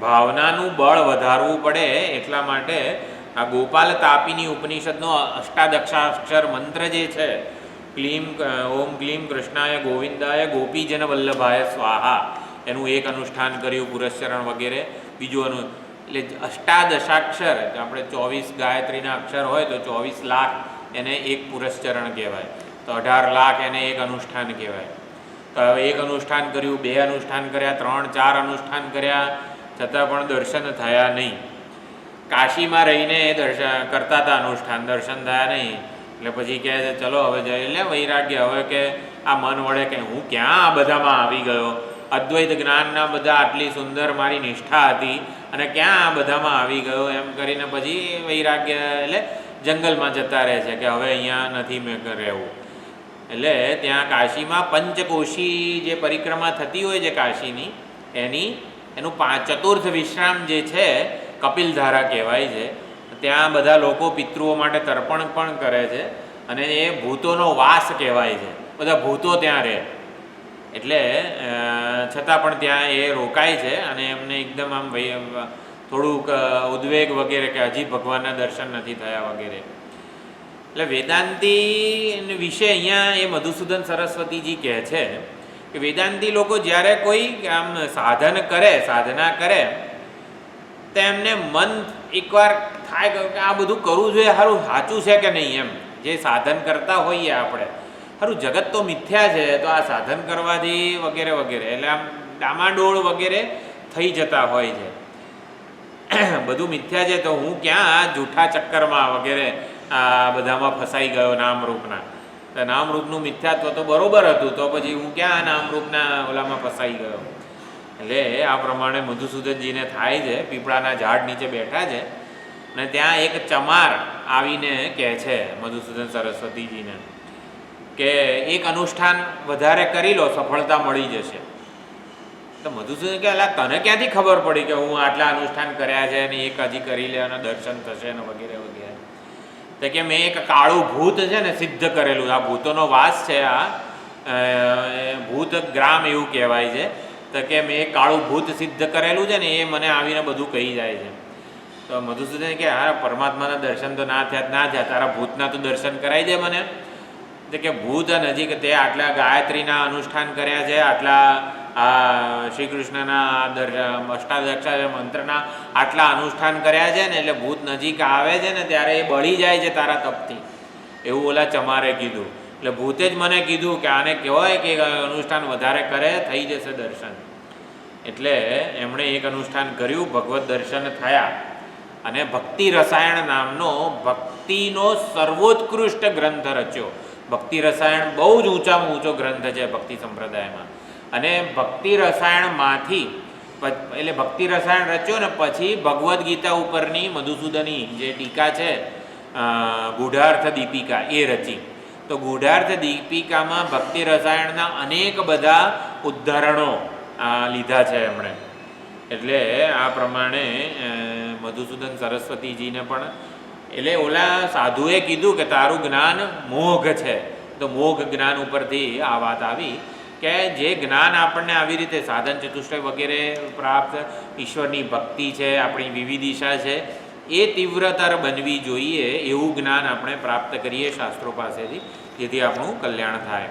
ભાવનાનું બળ વધારવું પડે એટલા માટે આ ગોપાલ તાપીની ઉપનિષદનો અષ્ટાદશાક્ષર મંત્ર જે છે, ક્લીમ ઓમ ક્લીમ કૃષ્ણાય ગોવિંદાય ગોપીજન વલ્લભાય સ્વાહા, એનું એક અનુષ્ઠાન કર્યું, પુરસ્ચરણ વગેરે. બીજું એટલે અષ્ટાદશાક્ષર, આપણે 24 ગાયત્રીના અક્ષર હોય તો 24 લાખ એને એક પુરસ્ચરણ કહેવાય, તો 18 લાખ એને એક અનુષ્ઠાન કહેવાય. તો હવે એક અનુષ્ઠાન કર્યું, 2 અનુષ્ઠાન કર્યા, 3, 4 અનુષ્ઠાન કર્યા, છતાં પણ દર્શન થયા નહીં. કાશીમાં રહીને એ કરતા હતા અનુષ્ઠાન, દર્શન થયા નહીં. એટલે પછી કહે છે ચલો હવે જઈ લે વૈરાગ્ય. હવે કે આ મન વડે કે હું ક્યાં આ બધામાં આવી ગયો, અદ્વૈત જ્ઞાનના બધા આટલી સુંદર મારી નિષ્ઠા હતી અને ક્યાં આ બધામાં આવી ગયો, એમ કરીને પછી વૈરાગ્ય એટલે જંગલમાં જતા રહે છે કે હવે અહીંયા નથી મેં રહેવું. એટલે ત્યાં કાશીમાં પંચકોશી જે પરિક્રમા થતી હોય છે કાશીની, એનું ચતુર્થ વિશ્રામ જે છે કપિલધારા કહેવાય છે. ત્યાં બધા લોકો પિતૃઓ માટે તર્પણ પણ કરે છે અને એ ભૂતોનો વાસ કહેવાય છે. બધા ભૂતો ત્યાં રહે, એટલે છતાં પણ ત્યાં એ રોકાય છે અને એમને એકદમ આમ થોડુંક ઉદ્વેગ વગેરે કે હજી ભગવાનના દર્શન નથી થયા વગેરે. એટલે વેદાંતી વિશે અહીંયા એ મધુસૂદન સરસ્વતીજી કહે છે કે વેદાંતી લોકો જ્યારે કોઈ આમ સાધના કરે તો એમને મન એકવાર થાય કે આ બધું કરવું જોઈએ, સારું સાચું છે કે નહીં એમ. જે સાધન કરતા હોઈએ આપણે, સારું જગત તો મિથ્યા છે તો આ સાધન કરવાથી વગેરે વગેરે, એટલે આમ ડામાડોળ વગેરે થઈ જતા હોય છે. બધું મિથ્યા છે તો હું ક્યાં આ જૂઠા ચક્કરમાં વગેરે આ બધામાં ફસાઈ ગયો નામરૂપના. નામરૂપનું મિથ્યાત્વ તો બરોબર હતું, તો પછી હું ક્યાં નામરૂપના ઓલામાં ફસાઈ ગયો. એટલે આ પ્રમાણે મધુસૂદનજીને થાય છે. પીપળાના ઝાડ નીચે બેઠા છે અને ત્યાં એક ચમાર આવીને કહે છે મધુસૂદન સરસ્વતીજીને કે એક અનુષ્ઠાન વધારે કરી લો, સફળતા મળી જશે. તો મધુસૂદન કે અલા તને ક્યાંથી ખબર પડી કે હું આટલા અનુષ્ઠાન કર્યા છે અને એક હજી કરી લે અને દર્શન થશે ને વગેરે વગેરે. તો કે મેં એક કાળું ભૂત છે ને સિદ્ધ કરેલું, આ ભૂતોનો વાસ છે, આ ભૂત ગ્રામ એવું કહેવાય છે. તો કે મેં એક કાળું ભૂત સિદ્ધ કરેલું છે ને એ મને આવીને બધું કહી જાય છે. તો મધુસૂદન કે હા પરમાત્માના દર્શન તો ના થયા, તારા ભૂતના તો દર્શન કરાવી દે મને. તો કે ભૂત નજીક તે આટલા ગાયત્રીના અનુષ્ઠાન કર્યા છે, આટલા આ શ્રી કૃષ્ણના અષ્ટાદક્ષર મંત્રના આટલા અનુષ્ઠાન કર્યા છે ને એટલે ભૂત નજીક આવે છે ને ત્યારે એ બળી જાય છે તારા તપથી, એવું ઓલા ચમારે કીધું. એટલે ભૂતે જ મને કીધું કે આને કહેવાય કે અનુષ્ઠાન વધારે કરે થઈ જશે દર્શન. એટલે એમણે એક અનુષ્ઠાન કર્યું, ભગવત દર્શન થયા અને ભક્તિ રસાયણ નામનો ભક્તિનો સર્વોત્કૃષ્ટ ગ્રંથ રચ્યો. ભક્તિ રસાયણ બહુ જ ઊંચામાં ઊંચો ગ્રંથ છે ભક્તિ સંપ્રદાયમાં. અને ભક્તિ રસાયણમાંથી એટલે ભક્તિ રસાયણ રચ્યો ને પછી ભગવદ્ ગીતા ઉપરની મધુસૂદની જે ટીકા છે ગૂઢાર્થ દીપિકા એ રચી. તો ગૂઢાર્થ દીપિકામાં ભક્તિ રસાયણના અનેક બધા ઉદ્ધારણો લીધા છે એમણે. એટલે આ પ્રમાણે મધુસૂદન સરસ્વતીજીને પણ એટલે ઓલા સાધુએ કીધું કે તારું જ્ઞાન મોઘ છે, તો મોઘ જ્ઞાન ઉપરથી આ વાત આવી કે જે જ્ઞાન આપણને આવી રીતે સાધન ચતુષ્ટય વગેરે પ્રાપ્ત, ઈશ્વરની ભક્તિ છે, આપણી વિવિધિશા છે, એ તીવ્રતર બનવી જોઈએ એવું જ્ઞાન આપણે પ્રાપ્ત કરીએ શાસ્ત્રો પાસેથી, જેથી આપણું કલ્યાણ થાય.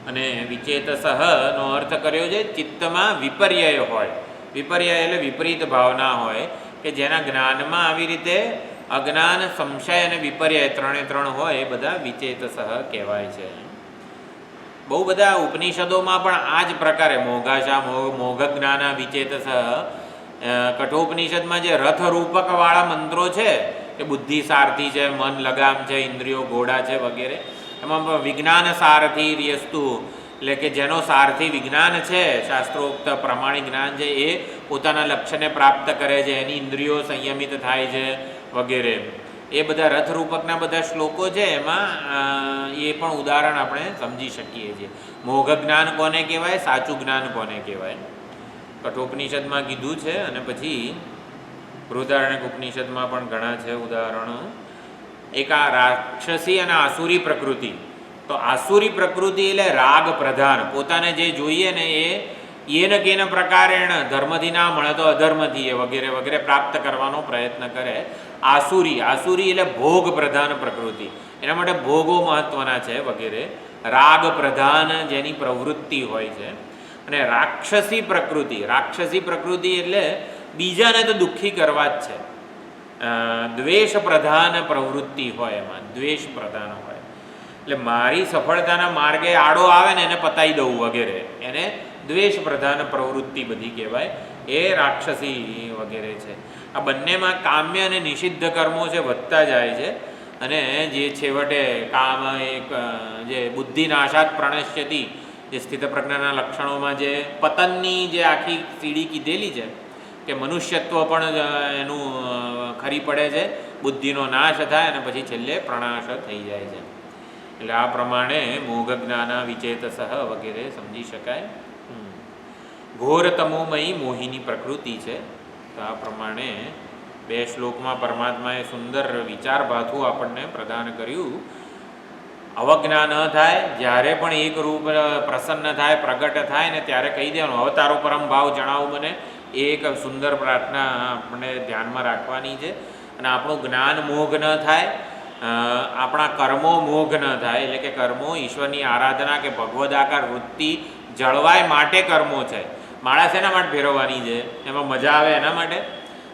અને વિચેતસનો અર્થ કર્યો છે ચિત્તમાં વિપર્યય હોય. વિપર્યય એટલે વિપરીત ભાવના હોય કે જેના જ્ઞાનમાં આવી રીતે અજ્ઞાન, સંશય અને વિપર્યય ત્રણ હોય એ બધા વિચેતસઃ કહેવાય છે. બહુ બધા ઉપનિષદોમાં પણ આ જ પ્રકારે મોઘાશા, મોઘ જ્ઞાન, વિચેતસઃ. કઠોપનિષદમાં જે રથરૂપકવાળા મંત્રો છે કે બુદ્ધિ સારથી છે, મન લગામ છે, ઇન્દ્રિયો ઘોડા છે વગેરે, એમાં વિજ્ઞાન સારથી રિયસ્તુ એટલે કે જેનો સારથી વિજ્ઞાન છે, શાસ્ત્રોક્ત પ્રમાણિક જ્ઞાન છે, એ પોતાના લક્ષ્યને પ્રાપ્ત કરે છે, એની ઇન્દ્રિયો સંયમિત થાય છે વગેરે. એ બધા રથરૂપકના બધા શ્લોકો છે, એમાં એ પણ ઉદાહરણ આપણે સમજી શકીએ છીએ. મોઘ જ્ઞાન કોને કહેવાય, સાચું જ્ઞાન કોને કહેવાય, કઠોપનિષદમાં કીધું છે. અને પછી બૃહદારણ્યક ઉપનિષદમાં પણ ઘણા છે ઉદાહરણો. એક આ રાક્ષસી અને આસુરી પ્રકૃતિ. તો આસુરી પ્રકૃતિ એટલે રાગ પ્રધાન, પોતાને જે જોઈએ ને એ એન કેન પ્રકારેણ, ધર્મથી ના મળે તો અધર્મથી એ વગેરે વગેરે પ્રાપ્ત કરવાનો પ્રયત્ન કરે. આસુરી એટલે ભોગ પ્રધાન પ્રકૃતિ, એના માટે ભોગો મહત્વના છે વગેરે. રાગ પ્રધાન જેની પ્રવૃત્તિ હોય છે. અને રાક્ષસી પ્રકૃતિ એટલે બીજાને તો દુઃખી કરવા જ છે. દ્વેષ પ્રધાન પ્રવૃત્તિ હોય, એમાં દ્વેષ પ્રધાન હોય એટલે મારી સફળતાના માર્ગે આડો આવે ને એને પતાવી દઉં વગેરે, એને દ્વેષ પ્રધાન પ્રવૃત્તિ બધી કહેવાય. એ રાક્ષસી વગેરે છે. આ બંનેમાં કામ્ય અને નિષિદ્ધ કર્મો છે વધતા જાય છે. અને જે છેવટે કામ એક જે બુદ્ધિનાશાત પ્રણશ્યતિ, જે સ્થિત પ્રજ્ઞાના લક્ષણોમાં જે પતનની જે આખી સીડી કીધેલી છે કે મનુષ્યત્વ પણ એનું ખરી પડે છે, બુદ્ધિનો નાશ થાય અને પછી છેલ્લે પ્રણાશ થઈ જાય છે. એટલે આ પ્રમાણે મોઘ જ્ઞાન, વિચેતસઃ વગેરે સમજી શકાય. ઘોર તમોમયી મોહિની પ્રકૃતિ છે. તો આ પ્રમાણે 2 શ્લોકમાં પરમાત્માએ સુંદર વિચારભાથું આપણને પ્રદાન કર્યું. અવજ્ઞા ન થાય, જ્યારે પણ એક રૂપ પ્રસન્ન થાય, પ્રગટ થાય ને ત્યારે કહી દેવાનું હવે તારો પરમ ભાવ જણાવો મને. એ એક સુંદર પ્રાર્થના આપણે ધ્યાનમાં રાખવાની છે. અને આપણું જ્ઞાન મોઘ ન થાય, આપણા કર્મો મોઘ ન થાય, એટલે કે કર્મો ઈશ્વરની આરાધના કે ભગવદાકાર વૃત્તિ જળવાય માટે કર્મો છે. માળા શેના માટે ફેરવવાની છે, એમાં મજા આવે એના માટે.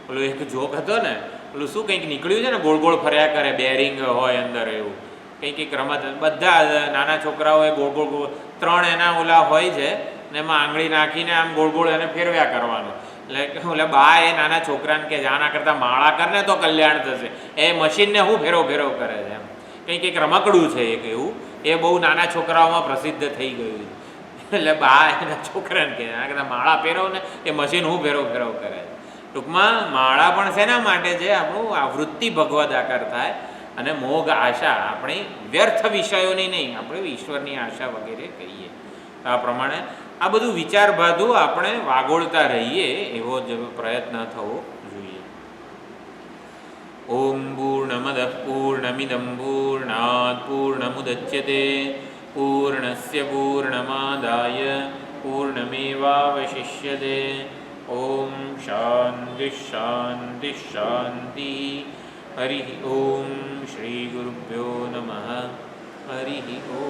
પેલું એક જોક હતો ને, પેલું શું કંઈક નીકળ્યું છે ને, ગોળ ગોળ ફર્યા કરે, બેરિંગ હોય અંદર, એવું કંઈક રમત. બધા નાના છોકરાઓએ ગોળ ગોળ 3 એના ઓલા હોય છે ને એમાં આંગળી નાખીને આમ ગોળ ગોળ એને ફેરવ્યા કરવાનું. એટલે ઓલા બા એ નાના છોકરાને કે આના કરતાં માળા કરને તો કલ્યાણ થશે, એ મશીનને હું ફેરવ કરે છે એમ. કંઈક રમકડું છે એક એવું, એ બહુ નાના છોકરાઓમાં પ્રસિદ્ધ થઈ ગયું. એટલે બા એના છોકરાને કે આના કરતાં માળા ફેરવ ને, એ મશીન હું ફેરવ કરે. ટૂંકમાં માળા પણ શેના માટે છે, આપણું આ વૃત્તિ ભગવદ આકાર થાય. અને મોઘ આશા આપણે વ્યર્થ વિષયોની નહીં, આપણે ઈશ્વરની આશા વગેરે કરીએ. આ પ્રમાણે આ બધું વિચારભાધું આપણે વાગોળતા રહીએ એવો જ પ્રયત્ન થવો જોઈએ. ઓમ પૂર્ણમદ પૂર્ણમિદં પૂર્ણાત પૂર્ણમુદચ્યતે પૂર્ણસ્ય પૂર્ણમાદાય પૂર્ણમેવાવશિષ્યતે. ઓમ શાંતિ શાંતિ શાંતિ. હરિ ઓમ. શ્રી ગુરુભ્યો નમઃ. હરિ ઓમ.